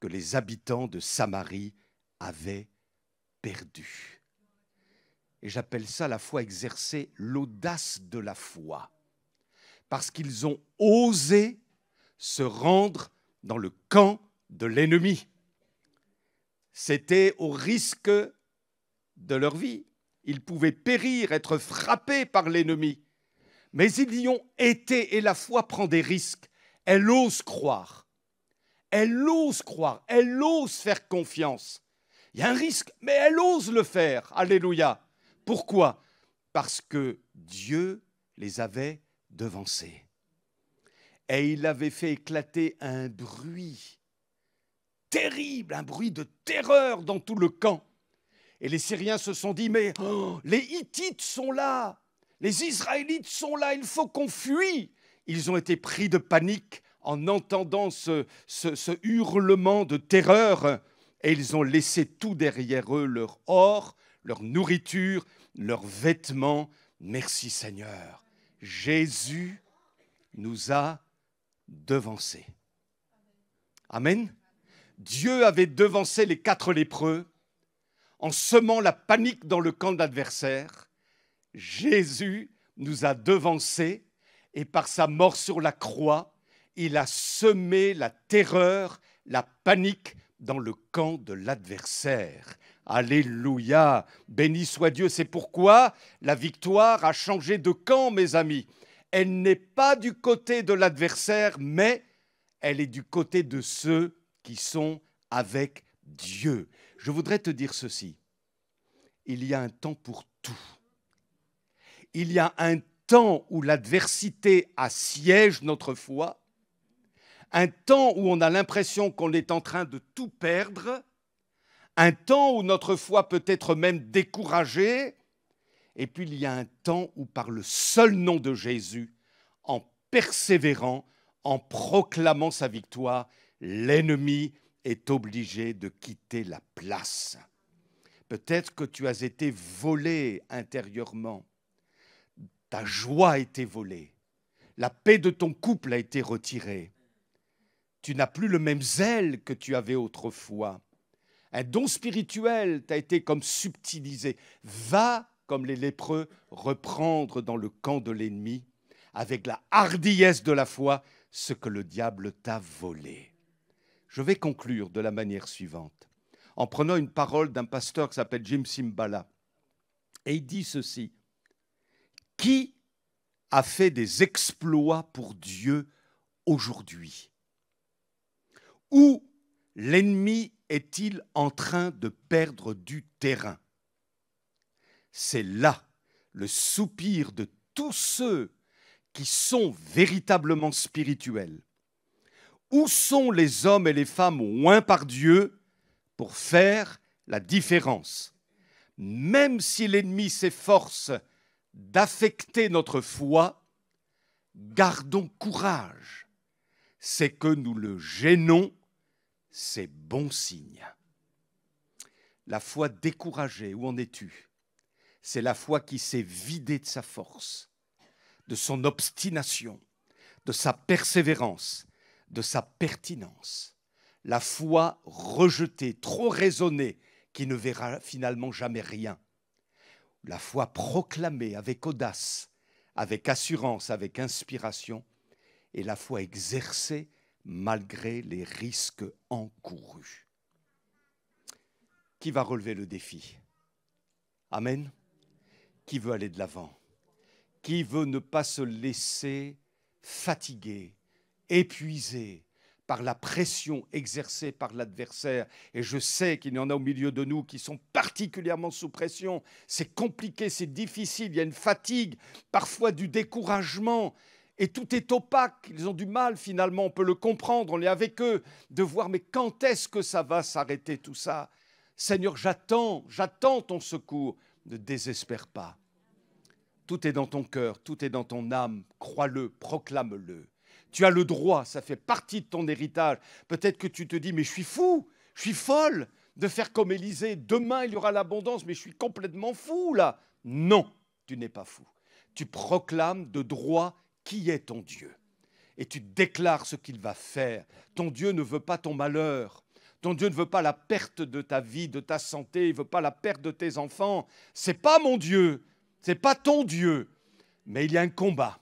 que les habitants de Samarie avaient perdue. Et j'appelle ça la foi exercée, l'audace de la foi. Parce qu'ils ont osé se rendre dans le camp de l'ennemi. C'était au risque de leur vie. Ils pouvaient périr, être frappés par l'ennemi. Mais ils y ont été et la foi prend des risques. Elle ose croire. Elle ose croire. Elle ose faire confiance. Il y a un risque, mais elle ose le faire. Alléluia. Pourquoi? Parce que Dieu les avait devancés. Et il avait fait éclater un bruit terrible, un bruit de terreur dans tout le camp. Et les Syriens se sont dit, mais les Hittites sont là, les Israélites sont là, il faut qu'on fuit. Ils ont été pris de panique en entendant ce hurlement de terreur et ils ont laissé tout derrière eux, leur or, leur nourriture, leurs vêtements. Merci Seigneur. Jésus nous a devancés. Amen. Dieu avait devancé les 4 lépreux en semant la panique dans le camp de l'adversaire. Jésus nous a devancés et par sa mort sur la croix, il a semé la terreur, la panique dans le camp de l'adversaire. Alléluia, béni soit Dieu. C'est pourquoi la victoire a changé de camp, mes amis. Elle n'est pas du côté de l'adversaire, mais elle est du côté de ceux qui sont avec Dieu. Je voudrais te dire ceci. Il y a un temps pour tout. Il y a un temps où l'adversité assiège notre foi, un temps où on a l'impression qu'on est en train de tout perdre, un temps où notre foi peut être même découragée, et puis il y a un temps où par le seul nom de Jésus, en persévérant, en proclamant sa victoire, l'ennemi est obligé de quitter la place. Peut-être que tu as été volé intérieurement. Ta joie a été volée. La paix de ton couple a été retirée. Tu n'as plus le même zèle que tu avais autrefois. Un don spirituel t'a été comme subtilisé. Va, comme les lépreux, reprendre dans le camp de l'ennemi, avec la hardiesse de la foi, ce que le diable t'a volé. Je vais conclure de la manière suivante, en prenant une parole d'un pasteur qui s'appelle Jim Cymbala. Et il dit ceci: qui a fait des exploits pour Dieu aujourd'hui? Où l'ennemi est-il en train de perdre du terrain? C'est là le soupir de tous ceux qui sont véritablement spirituels. Où sont les hommes et les femmes oints par Dieu pour faire la différence? Même si l'ennemi s'efforce d'affecter notre foi, gardons courage. C'est que nous le gênons, c'est bon signe. La foi découragée, où en es-tu? C'est la foi qui s'est vidée de sa force, de son obstination, de sa persévérance, de sa pertinence. La foi rejetée, trop raisonnée, qui ne verra finalement jamais rien. La foi proclamée avec audace, avec assurance, avec inspiration, et la foi exercée malgré les risques encourus. Qui va relever le défi? Amen. Qui veut aller de l'avant? Qui veut ne pas se laisser fatiguer, épuiser par la pression exercée par l'adversaire? Et je sais qu'il y en a au milieu de nous qui sont particulièrement sous pression. C'est compliqué, c'est difficile, il y a une fatigue, parfois du découragement. Et tout est opaque, ils ont du mal finalement, on peut le comprendre, on est avec eux, de voir mais quand est-ce que ça va s'arrêter tout ça? Seigneur, j'attends ton secours, ne désespère pas. Tout est dans ton cœur, tout est dans ton âme, crois-le, proclame-le. Tu as le droit, ça fait partie de ton héritage. Peut-être que tu te dis, mais je suis fou, je suis folle de faire comme Élisée, demain il y aura l'abondance, mais je suis complètement fou là. Non, tu n'es pas fou. Tu proclames de droit qui est ton Dieu. Et tu déclares ce qu'il va faire. Ton Dieu ne veut pas ton malheur. Ton Dieu ne veut pas la perte de ta vie, de ta santé. Il ne veut pas la perte de tes enfants. Ce n'est pas mon Dieu. Ce n'est pas ton Dieu. Mais il y a un combat.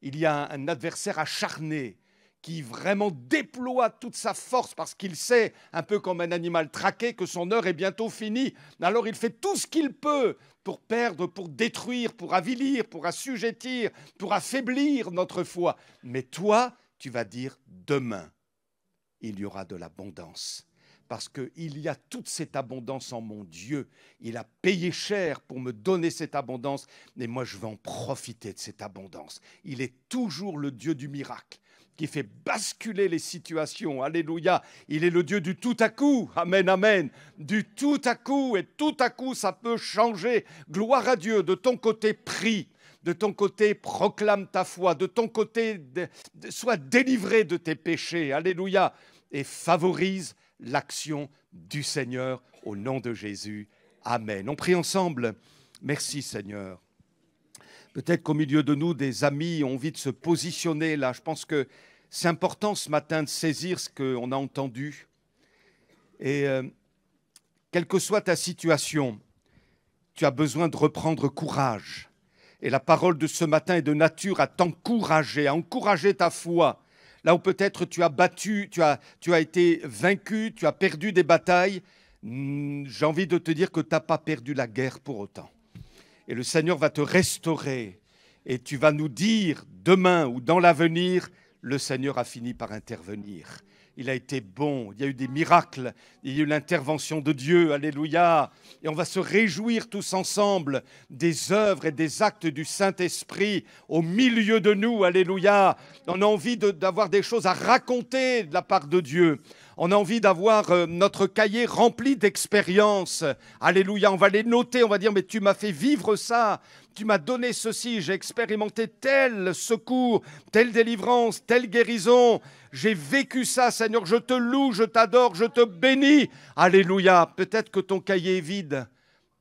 Il y a un adversaire acharné qui vraiment déploie toute sa force parce qu'il sait, un peu comme un animal traqué, que son heure est bientôt finie. Alors il fait tout ce qu'il peut pour perdre, pour détruire, pour avilir, pour assujettir, pour affaiblir notre foi. Mais toi, tu vas dire demain, il y aura de l'abondance. Parce qu'il y a toute cette abondance en mon Dieu. Il a payé cher pour me donner cette abondance. Et moi, je vais en profiter de cette abondance. Il est toujours le Dieu du miracle, qui fait basculer les situations. Alléluia. Il est le Dieu du tout à coup. Amen, amen. Du tout à coup. Et tout à coup, ça peut changer. Gloire à Dieu. De ton côté, prie. De ton côté, proclame ta foi. De ton côté, sois délivré de tes péchés. Alléluia. Et favorise l'action du Seigneur au nom de Jésus. Amen. On prie ensemble. Merci Seigneur. Peut-être qu'au milieu de nous, des amis ont envie de se positionner là. Je pense que c'est important ce matin de saisir ce qu'on a entendu. Et quelle que soit ta situation, tu as besoin de reprendre courage. Et la parole de ce matin est de nature à t'encourager, à encourager ta foi. Là où peut-être tu as battu, tu as été vaincu, tu as perdu des batailles, j'ai envie de te dire que tu n'as pas perdu la guerre pour autant. Et le Seigneur va te restaurer et tu vas nous dire demain ou dans l'avenir, le Seigneur a fini par intervenir. Il a été bon, il y a eu des miracles, il y a eu l'intervention de Dieu, alléluia. Et on va se réjouir tous ensemble des œuvres et des actes du Saint-Esprit au milieu de nous, alléluia. On a envie d'avoir des choses à raconter de la part de Dieu. On a envie d'avoir notre cahier rempli d'expériences. Alléluia, on va les noter, on va dire, mais tu m'as fait vivre ça. Tu m'as donné ceci, j'ai expérimenté tel secours, telle délivrance, telle guérison. J'ai vécu ça, Seigneur, je te loue, je t'adore, je te bénis. Alléluia, peut-être que ton cahier est vide.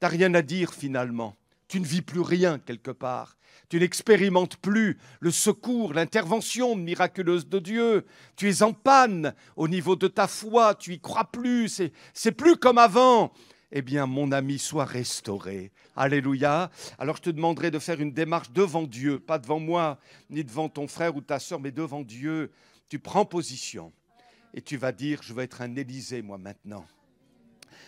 Tu n'as rien à dire finalement. Tu ne vis plus rien quelque part. Tu n'expérimentes plus le secours, l'intervention miraculeuse de Dieu. Tu es en panne au niveau de ta foi, tu n'y crois plus, c'est plus comme avant. Eh bien, mon ami, sois restauré. Alléluia. Alors, je te demanderai de faire une démarche devant Dieu, pas devant moi, ni devant ton frère ou ta sœur, mais devant Dieu. Tu prends position et tu vas dire, je veux être un Élysée, moi, maintenant.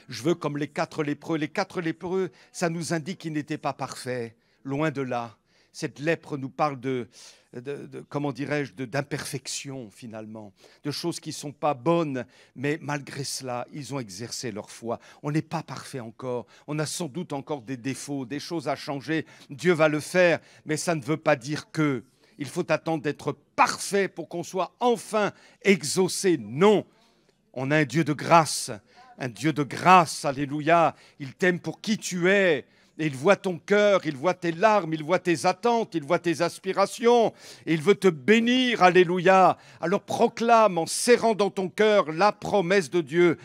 Je veux comme les 4 lépreux. Les 4 lépreux, ça nous indique qu'ils n'étaient pas parfaits, loin de là. Cette lèpre nous parle comment dirais-je, d'imperfection finalement, de choses qui ne sont pas bonnes, mais malgré cela, ils ont exercé leur foi. On n'est pas parfait encore, on a sans doute encore des défauts, des choses à changer. Dieu va le faire, mais ça ne veut pas dire que. Il faut attendre d'être parfait pour qu'on soit enfin exaucé. Non, on a un Dieu de grâce, alléluia. Il t'aime pour qui tu es. Et il voit ton cœur, il voit tes larmes, il voit tes attentes, il voit tes aspirations. Et il veut te bénir, alléluia. Alors proclame en serrant dans ton cœur la promesse de Dieu.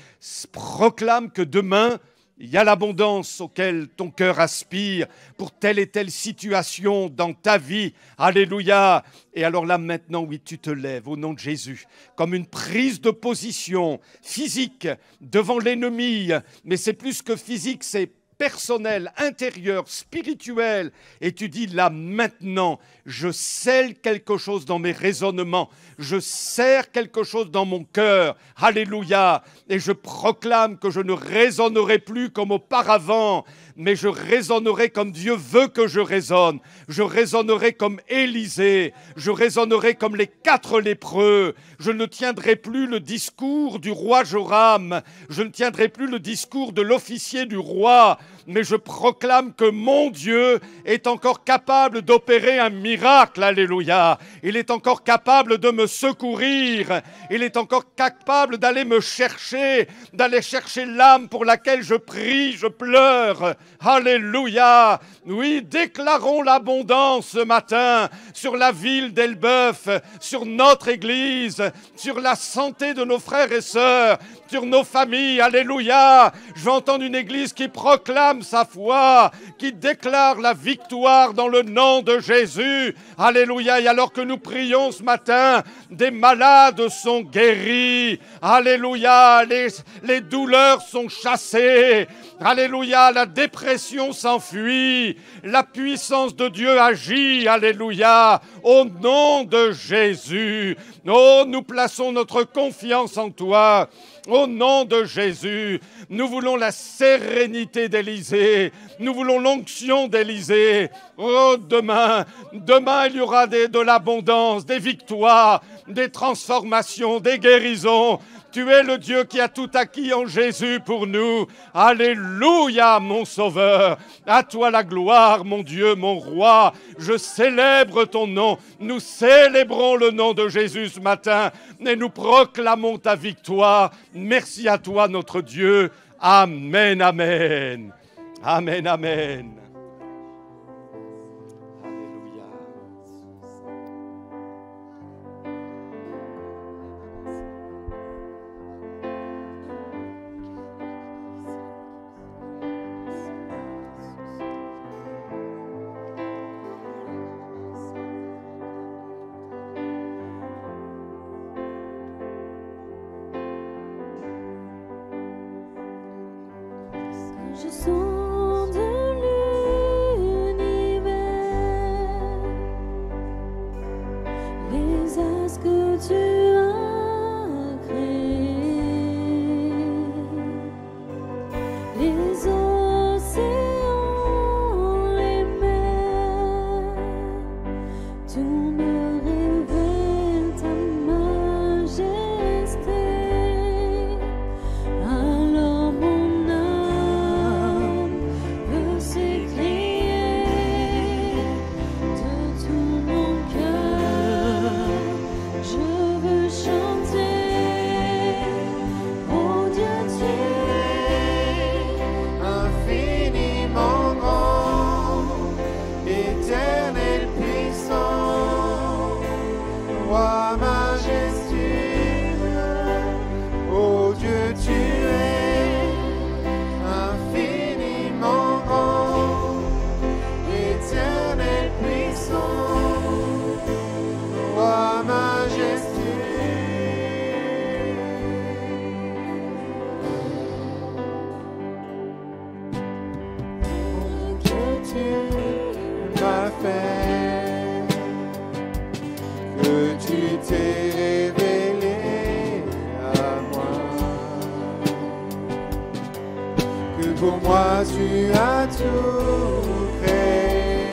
Proclame que demain, il y a l'abondance auquel ton cœur aspire pour telle et telle situation dans ta vie. Alléluia. Et alors là maintenant, oui, tu te lèves au nom de Jésus comme une prise de position physique devant l'ennemi. Mais c'est plus que physique, c'est personnel, intérieur, spirituel, et tu dis là maintenant, je scelle quelque chose dans mes raisonnements, je serre quelque chose dans mon cœur, alléluia, et je proclame que je ne raisonnerai plus comme auparavant, mais je raisonnerai comme Dieu veut que je raisonne, je raisonnerai comme Élisée, je raisonnerai comme les 4 lépreux, je ne tiendrai plus le discours du roi Joram, je ne tiendrai plus le discours de l'officier du roi, mais je proclame que mon Dieu est encore capable d'opérer un miracle, alléluia. Il est encore capable de me secourir, il est encore capable d'aller me chercher, d'aller chercher l'âme pour laquelle je prie, je pleure, alléluia. Oui, déclarons l'abondance ce matin sur la ville d'Elbeuf, sur notre Église, sur la santé de nos frères et sœurs, sur nos familles, alléluia. Je vais entendre une Église qui proclame sa foi, qui déclare la victoire dans le nom de Jésus, alléluia. Et alors que nous prions ce matin, des malades sont guéris, alléluia. Les douleurs sont chassées, alléluia. La dépression s'enfuit, la puissance de Dieu agit, alléluia, au nom de Jésus. Oh, nous plaçons notre confiance en toi. Au nom de Jésus, nous voulons la sérénité d'Élisée, nous voulons l'onction d'Élisée. Oh, demain, il y aura de l'abondance, des victoires, des transformations, des guérisons. Tu es le Dieu qui a tout acquis en Jésus pour nous. Alléluia, mon Sauveur. À toi la gloire, mon Dieu, mon Roi. Je célèbre ton nom. Nous célébrons le nom de Jésus ce matin et nous proclamons ta victoire. Merci à toi, notre Dieu. Amen, amen. Amen, amen. Alléluia. Je sonde m'as fait, que tu t'es révélé à moi, que pour moi tu as tout créé,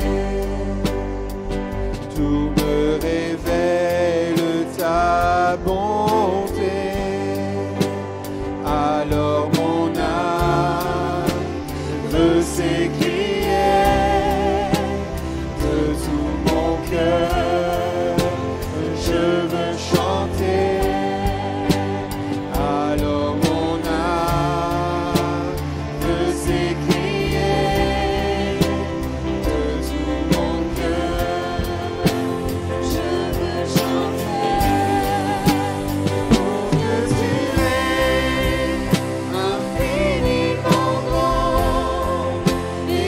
tout me révèle ta bonté. Alors mon âme veut s'écrier de tout mon cœur, je veux chanter. Alors mon âme veut s'écrier de tout mon cœur, je veux chanter. Pour que tu es infiniment grand et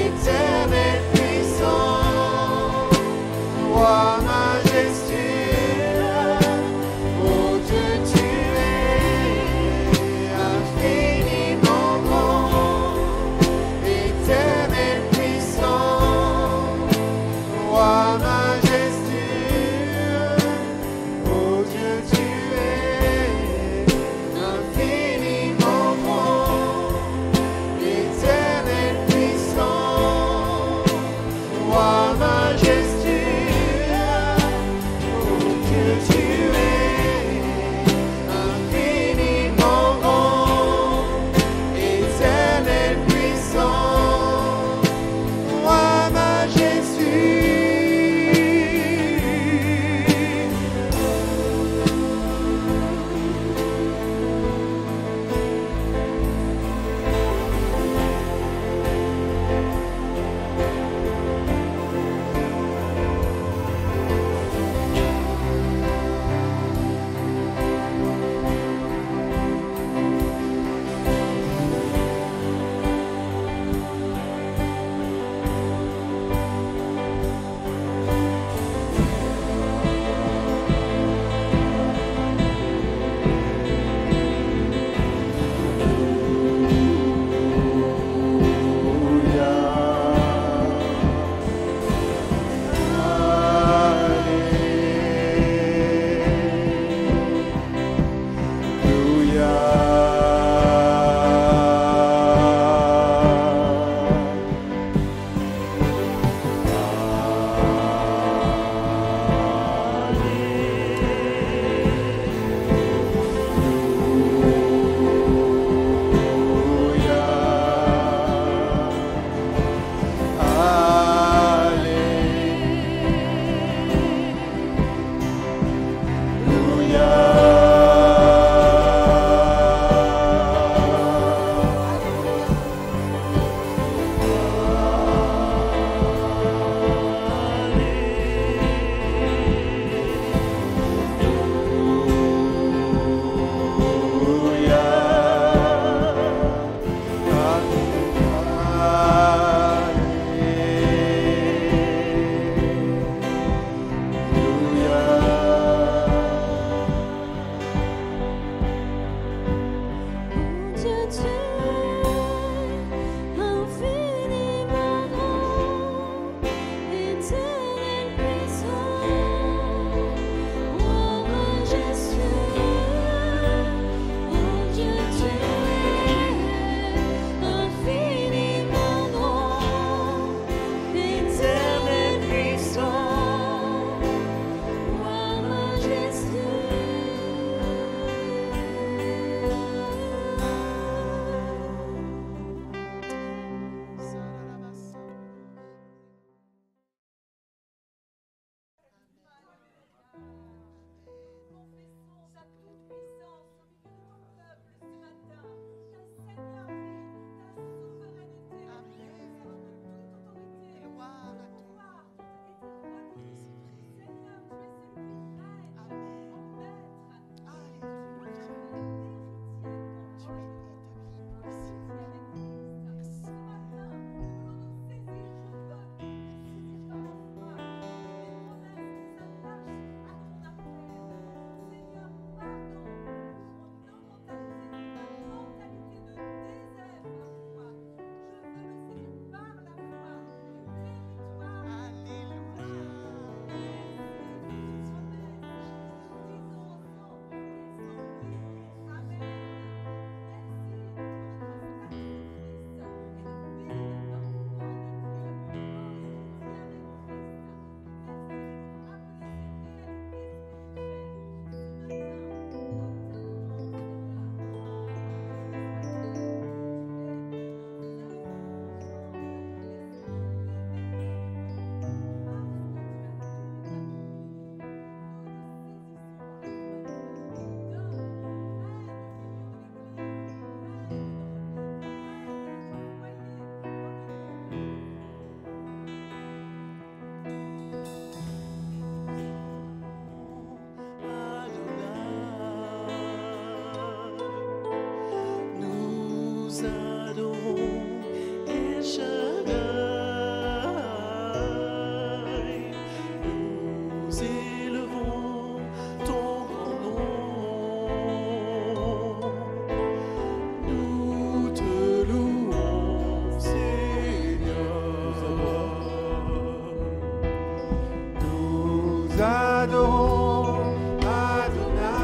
adorons Adonai.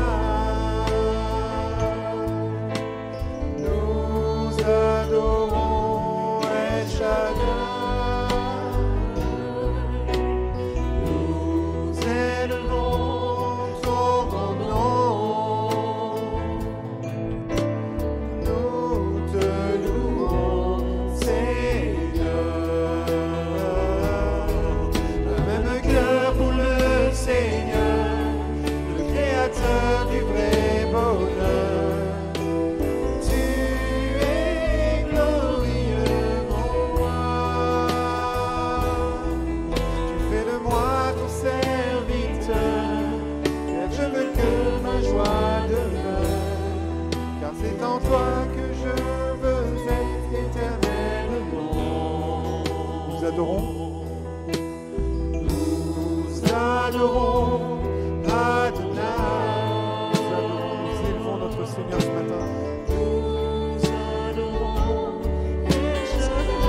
Nous adorons El Shaddai. Nous élevons ton grand nom. Nous te louons, Seigneur. Un même cœur pour le Seigneur, le Créateur du vrai bonheur. Tu es glorieux, mon roi. Tu fais de moi ton serviteur, car je veux que ma joie demeure. Car c'est en toi que je veux être éternellement. Nous adorons. Nous adorons Adonai. Nous élevons notre Seigneur ce matin. Nous adorons El Shaddai.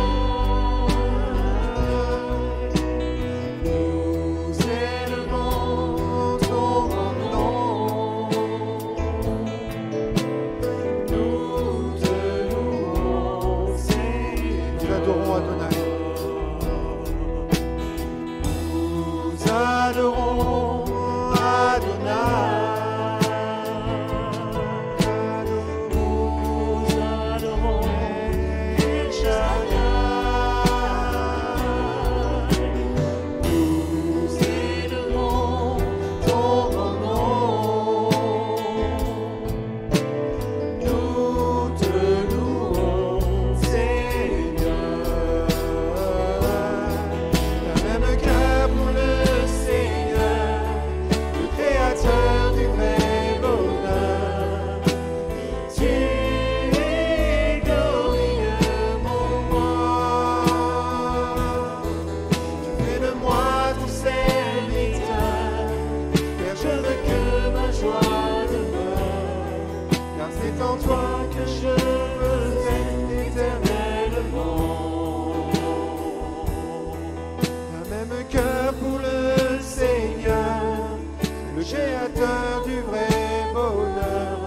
Nous élevons ton grand nom. Nous te louons, Seigneur. Nous adorons Adonai. Nous adorons Adonai. Nous adorons El Shaddai. Nous élevons ton grand nom. Nous te louons, Seigneur. Un même cœur pour le Seigneur, le Créateur du vrai bonheur. Tu es glorieux, mon roi. Tu fais de moi ton serviteur, car je veux que ma joie demeure. Car c'est en toi que je veux être éternellement. Un même cœur pour le Seigneur, le Créateur du vrai bonheur.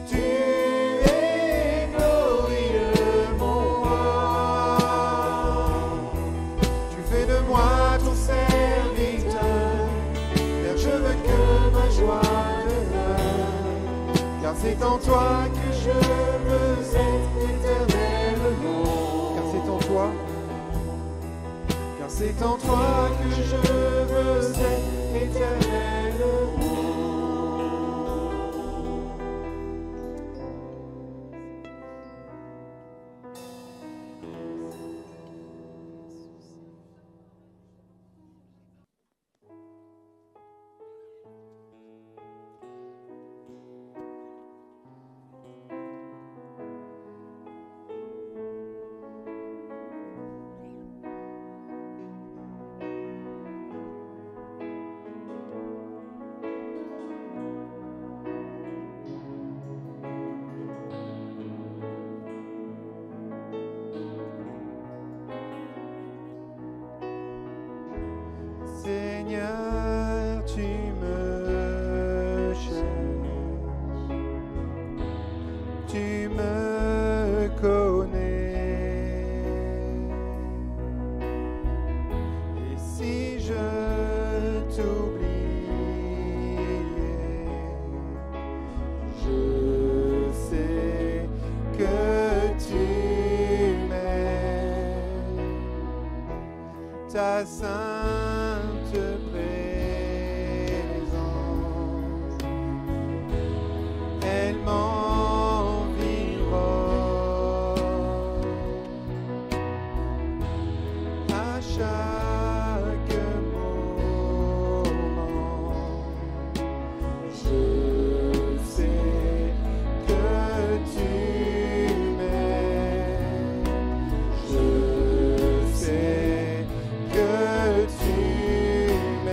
Tu es glorieux, mon roi. Tu fais de moi ton serviteur, car je veux que ma joie demeure. Car c'est en toi que je veux être éternellement. Car c'est en toi. Car c'est en toi que je veux être éternellement. Seigneur, tu me cherches, tu me connais. Et si je t'oubliais, je sais que tu m'aimes. Ta sainte présence, elle m'environne. À chaque moment, je sais que tu m'aimes. Je sais que tu m'aimes.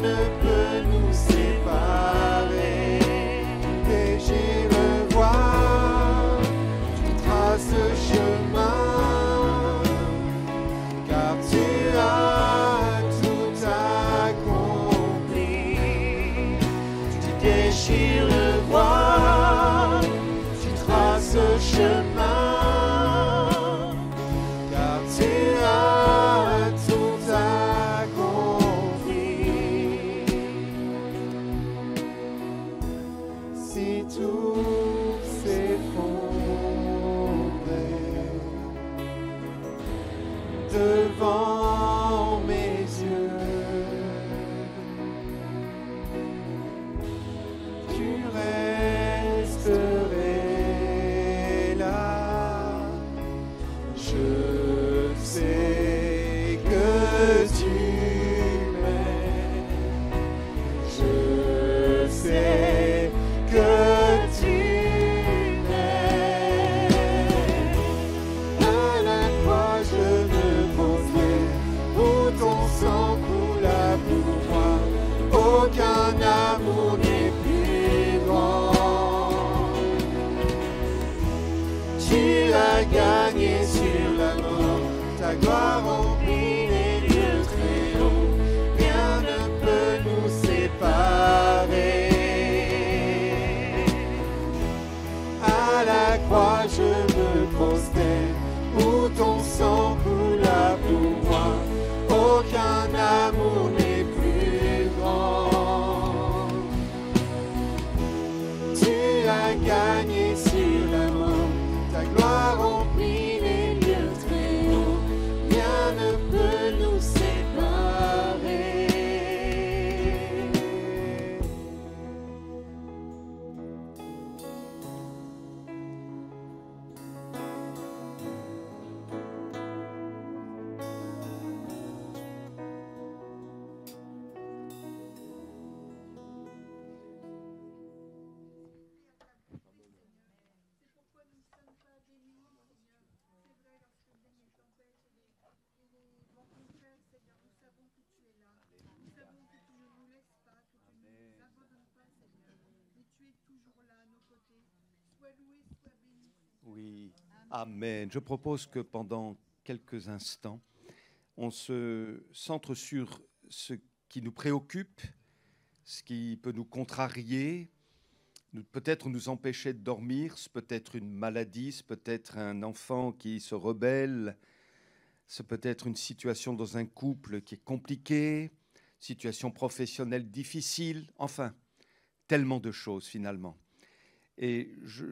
ne peut nous séparer. Et j'irai voir, tu traces le chemin, car tu as tout accompli. Tu déchires le voile, tu traces le chemin, car tu as tout accompli. Si tout s'effondrait devant mes yeux, tu resterais là. Je sais que tu m'aimes. Je sais que tu m'aimes. À la croix je me poserai, où ton sang coula pour moi. Aucun amour n'est plus grand. Tu as gagné sur la mort, ta gloire remplit les lieux très hauts. Rien ne peut nous séparer. À la croix je me prosterne, où ton sang coula pour moi. Aucun amour n'est plus grand. Tu as gagné sur la mort, ta gloire remplit les lieux très hauts. Rien ne peut nous séparer. Oui, amen. Je propose que pendant quelques instants, on se centre sur ce qui nous préoccupe, ce qui peut nous contrarier, peut-être nous empêcher de dormir, c'est peut-être une maladie, c'est peut-être un enfant qui se rebelle, c'est peut-être une situation dans un couple qui est compliquée, situation professionnelle difficile, enfin, tellement de choses finalement. Et je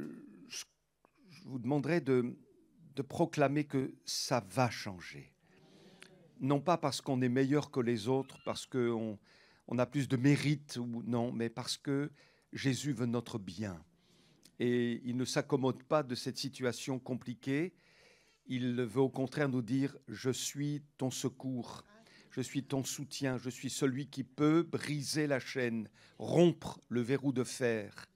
vous demanderai de proclamer que ça va changer. Non pas parce qu'on est meilleur que les autres, parce qu'on a plus de mérite, ou non, mais parce que Jésus veut notre bien. Et il ne s'accommode pas de cette situation compliquée. Il veut au contraire nous dire « Je suis ton secours, je suis ton soutien, je suis celui qui peut briser la chaîne, rompre le verrou de fer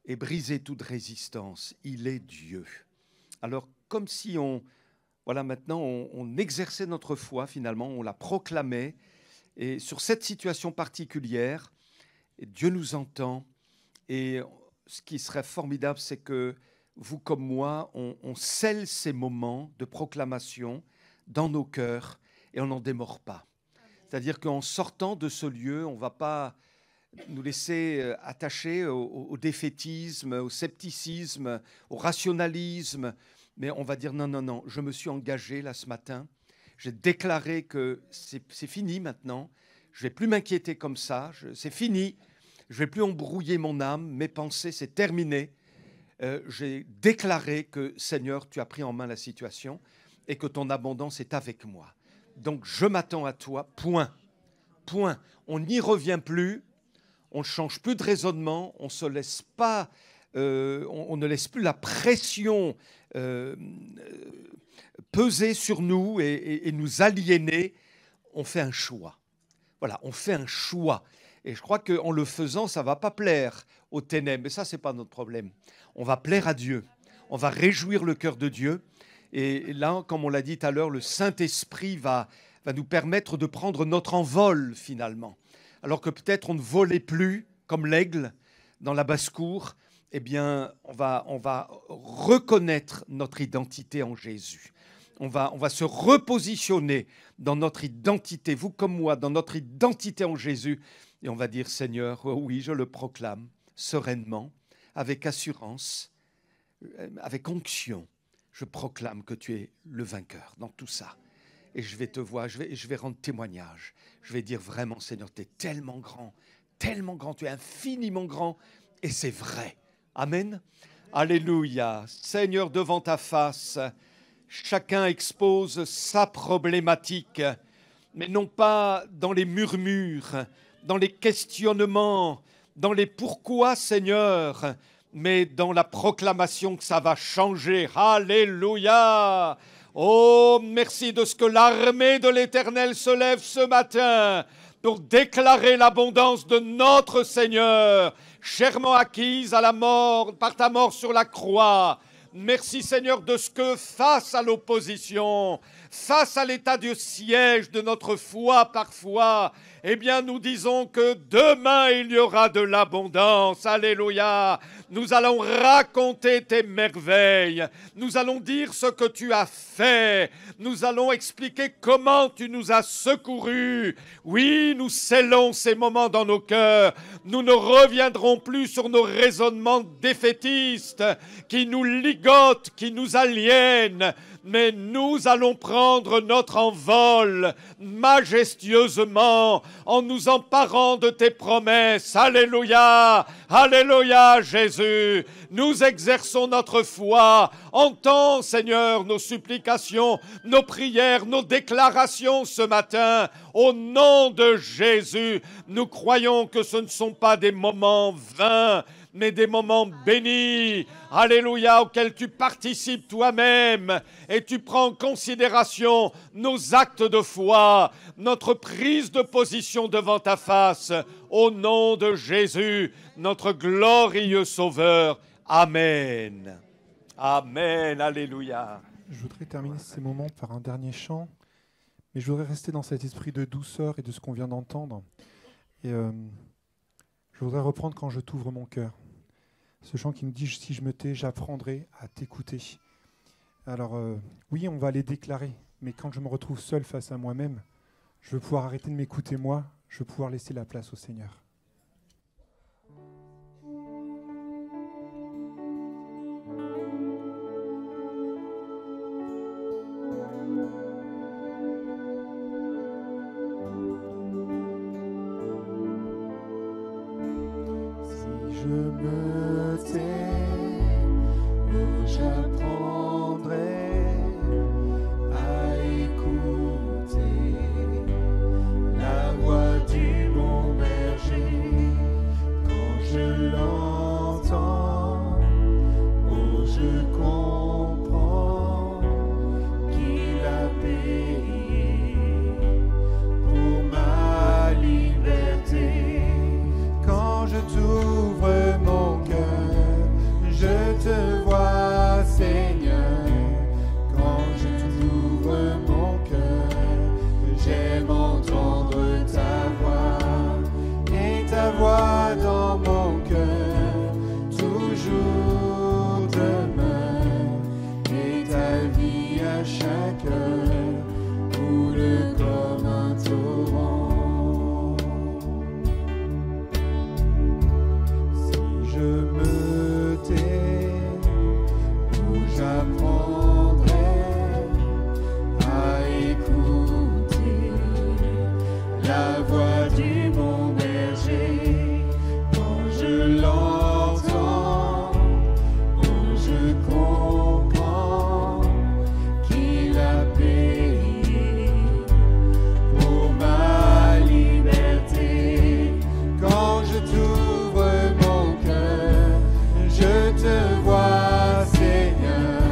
et briser toute résistance. Il est Dieu. » Alors, comme si maintenant, on exerçait notre foi, finalement, on la proclamait. Et sur cette situation particulière, Dieu nous entend. Et ce qui serait formidable, c'est que vous comme moi, on scelle ces moments de proclamation dans nos cœurs et on n'en démord pas. C'est-à-dire qu'en sortant de ce lieu, on ne va pas nous laisser attacher au défaitisme, au scepticisme, au rationalisme, mais on va dire non, non, non, je me suis engagé là ce matin, j'ai déclaré que c'est fini maintenant, je ne vais plus m'inquiéter comme ça, c'est fini, je ne vais plus embrouiller mon âme, mes pensées, c'est terminé. J'ai déclaré que Seigneur, tu as pris en main la situation et que ton abondance est avec moi. Donc je m'attends à toi, point. Point. On n'y revient plus, on ne change plus de raisonnement, on se laisse pas, on ne laisse plus la pression peser sur nous et nous aliéner. On fait un choix. Voilà, on fait un choix. Et je crois qu'en le faisant, ça ne va pas plaire aux ténèbres. Mais ça, ce n'est pas notre problème. On va plaire à Dieu. On va réjouir le cœur de Dieu. Et là, comme on l'a dit tout à l'heure, le Saint-Esprit va va nous permettre de prendre notre envol finalement. Alors que peut-être on ne volait plus comme l'aigle dans la basse-cour, eh bien on va reconnaître notre identité en Jésus. On va se repositionner dans notre identité, vous comme moi, dans notre identité en Jésus. Et on va dire, Seigneur, oh oui, je le proclame sereinement, avec assurance, avec onction. Je proclame que tu es le vainqueur dans tout ça. Et je vais te voir, je vais rendre témoignage. Je vais dire vraiment, Seigneur, tu es tellement grand, tu es infiniment grand. Et c'est vrai. Amen. Alléluia. Seigneur, devant ta face, chacun expose sa problématique, mais non pas dans les murmures, dans les questionnements, dans les pourquoi, Seigneur, mais dans la proclamation que ça va changer. Alléluia! Oh, merci de ce que l'armée de l'Éternel se lève ce matin pour déclarer l'abondance de notre Seigneur, chèrement acquise à la mort, par ta mort sur la croix. Merci Seigneur de ce que face à l'opposition, face à l'état de siège de notre foi parfois, eh bien nous disons que demain il y aura de l'abondance. Alléluia. Nous allons raconter tes merveilles. Nous allons dire ce que tu as fait. Nous allons expliquer comment tu nous as secourus. Oui, nous scellons ces moments dans nos cœurs. Nous ne reviendrons plus sur nos raisonnements défaitistes qui nous ligotent, qui nous aliènent. Mais nous allons prendre notre envol majestueusement en nous emparant de tes promesses. Alléluia, alléluia Jésus. Nous exerçons notre foi. Entends Seigneur nos supplications, nos prières, nos déclarations ce matin. Au nom de Jésus, nous croyons que ce ne sont pas des moments vains, mais des moments bénis, alléluia, auxquels tu participes toi-même et tu prends en considération nos actes de foi, notre prise de position devant ta face, au nom de Jésus, notre glorieux Sauveur. Amen. Amen, alléluia. Je voudrais terminer ces moments par un dernier chant, mais je voudrais rester dans cet esprit de douceur et de ce qu'on vient d'entendre. Et je voudrais reprendre « Quand je t'ouvre mon cœur ». Ce chant qui nous dit « Si je me tais, j'apprendrai à t'écouter ». Alors oui, on va les déclarer, mais quand je me retrouve seul face à moi-même, je veux pouvoir arrêter de m'écouter moi, je veux pouvoir laisser la place au Seigneur. Je me tais, oh, j'apprendrai à écouter la voix du bon berger. Quand je l'entends, oh, je comprends qu'il a payé pour ma liberté. Quand je t'ouvre mon cœur, je te vois, Seigneur. Quand je t'ouvre mon cœur, j'aime entendre ta voix, et ta voix dans mon cœur, toujours demeure, et ta vie à chaque heure coule comme un torrent. Je me tais, où j'apprendrai à écouter la voix du bon berger. Quand je l'entends, où je comprends qu'il a payé pour ma liberté. Quand je t'ouvre mon cœur, je te vois, Seigneur.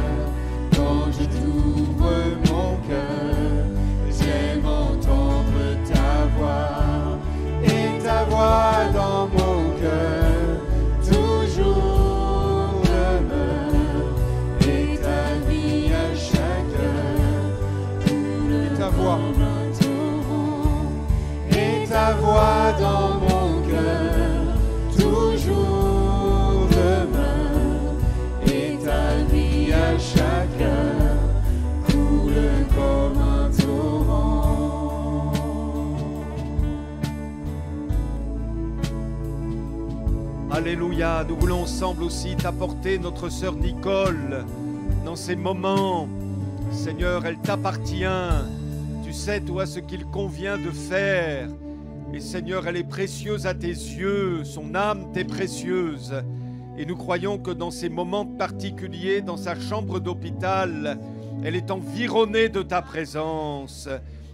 Quand je t'ouvre mon cœur, j'aime entendre ta voix, voix dans mon cœur toujours demeure, et ta vie à chaque heure coule comme un torrent. Alléluia, nous voulons ensemble aussi t'apporter notre sœur Nicole dans ces moments. Seigneur, elle t'appartient. Tu sais, toi, ce qu'il convient de faire. Et Seigneur, elle est précieuse à tes yeux. Son âme t'est précieuse. Et nous croyons que dans ces moments particuliers, dans sa chambre d'hôpital, elle est environnée de ta présence.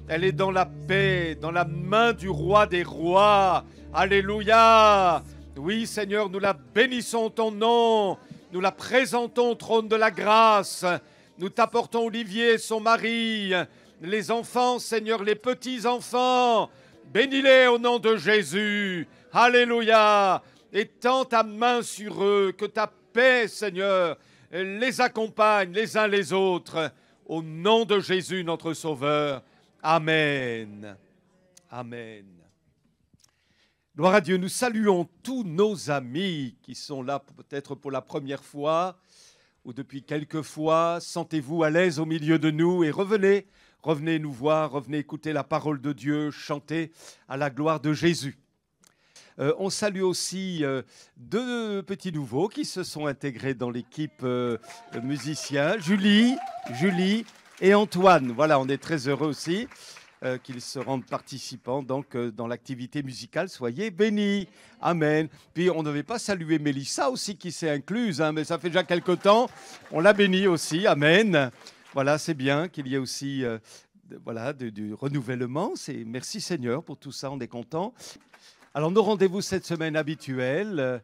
Elle est dans la paix, dans la main du roi des rois. Alléluia. Oui, Seigneur, nous la bénissons ton nom. Nous la présentons au trône de la grâce. Nous t'apportons Olivier, son mari, les enfants, Seigneur, les petits-enfants. Bénis-les au nom de Jésus. Alléluia. Étends ta main sur eux, que ta paix, Seigneur, les accompagne les uns les autres. Au nom de Jésus, notre Sauveur. Amen. Amen. Gloire à Dieu. Nous saluons tous nos amis qui sont là peut-être pour la première fois ou depuis quelques fois. Sentez-vous à l'aise au milieu de nous et revenez nous voir, revenez écouter la parole de Dieu, chanter à la gloire de Jésus. On salue aussi deux petits nouveaux qui se sont intégrés dans l'équipe musicien, Julie et Antoine. Voilà, on est très heureux aussi qu'ils se rendent participants donc, dans l'activité musicale. Soyez bénis. Amen. Puis on ne devait pas saluer Mélissa aussi qui s'est incluse, hein, mais ça fait déjà quelque temps. On l'a bénie aussi. Amen. Voilà, c'est bien qu'il y ait aussi du renouvellement. Merci Seigneur pour tout ça, on est content. Alors nos rendez-vous cette semaine habituels,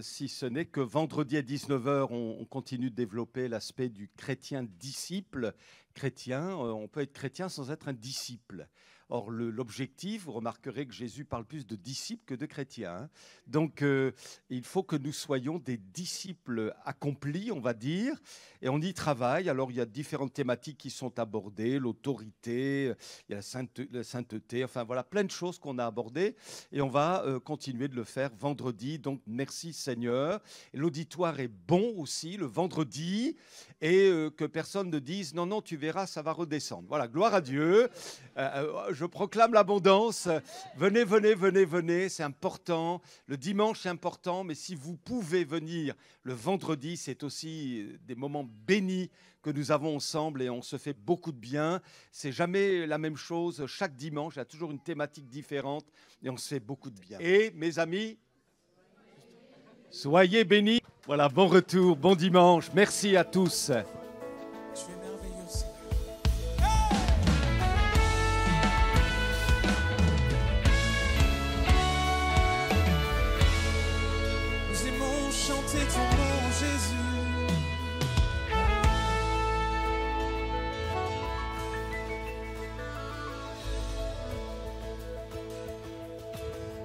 si ce n'est que vendredi à 19h, on continue de développer l'aspect du chrétien disciple. Chrétien, on peut être chrétien sans être un disciple. Or, l'objectif, vous remarquerez que Jésus parle plus de disciples que de chrétiens. Hein. Donc, il faut que nous soyons des disciples accomplis, on va dire, et on y travaille. Alors, il y a différentes thématiques qui sont abordées, l'autorité, il y a la sainteté, enfin voilà, plein de choses qu'on a abordées, et on va continuer de le faire vendredi. Donc, merci Seigneur. L'auditoire est bon aussi le vendredi, et que personne ne dise « Non, non, tu verras, ça va redescendre ». Voilà, gloire à Dieu. Je proclame l'abondance. Venez, venez, venez, venez, c'est important. Le dimanche, c'est important, mais si vous pouvez venir le vendredi, c'est aussi des moments bénis que nous avons ensemble et on se fait beaucoup de bien. C'est jamais la même chose. Chaque dimanche, il y a toujours une thématique différente et on se fait beaucoup de bien. Et mes amis, soyez bénis. Voilà, bon retour, bon dimanche. Merci à tous. Tu es merveilleux, Seigneur. Nous aimons chanter ton nom, Jésus.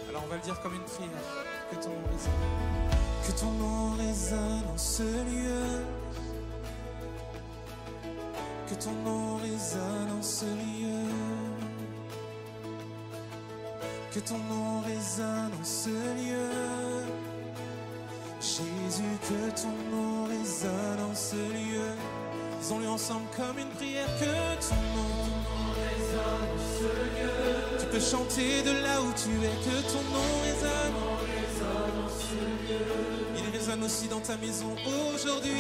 Alors on va le dire comme une prière. Que ton nom résonne. Que ton nom résonne en ce lieu. Que ton nom résonne en ce lieu. Que ton nom résonne en ce lieu. Jésus, que ton nom résonne en ce lieu. Disons-le ensemble comme une prière. Que ton nom résonne en ce lieu. Tu peux chanter de là où tu es. Que ton nom résonne en ce lieu. Il résonne aussi dans ta maison aujourd'hui.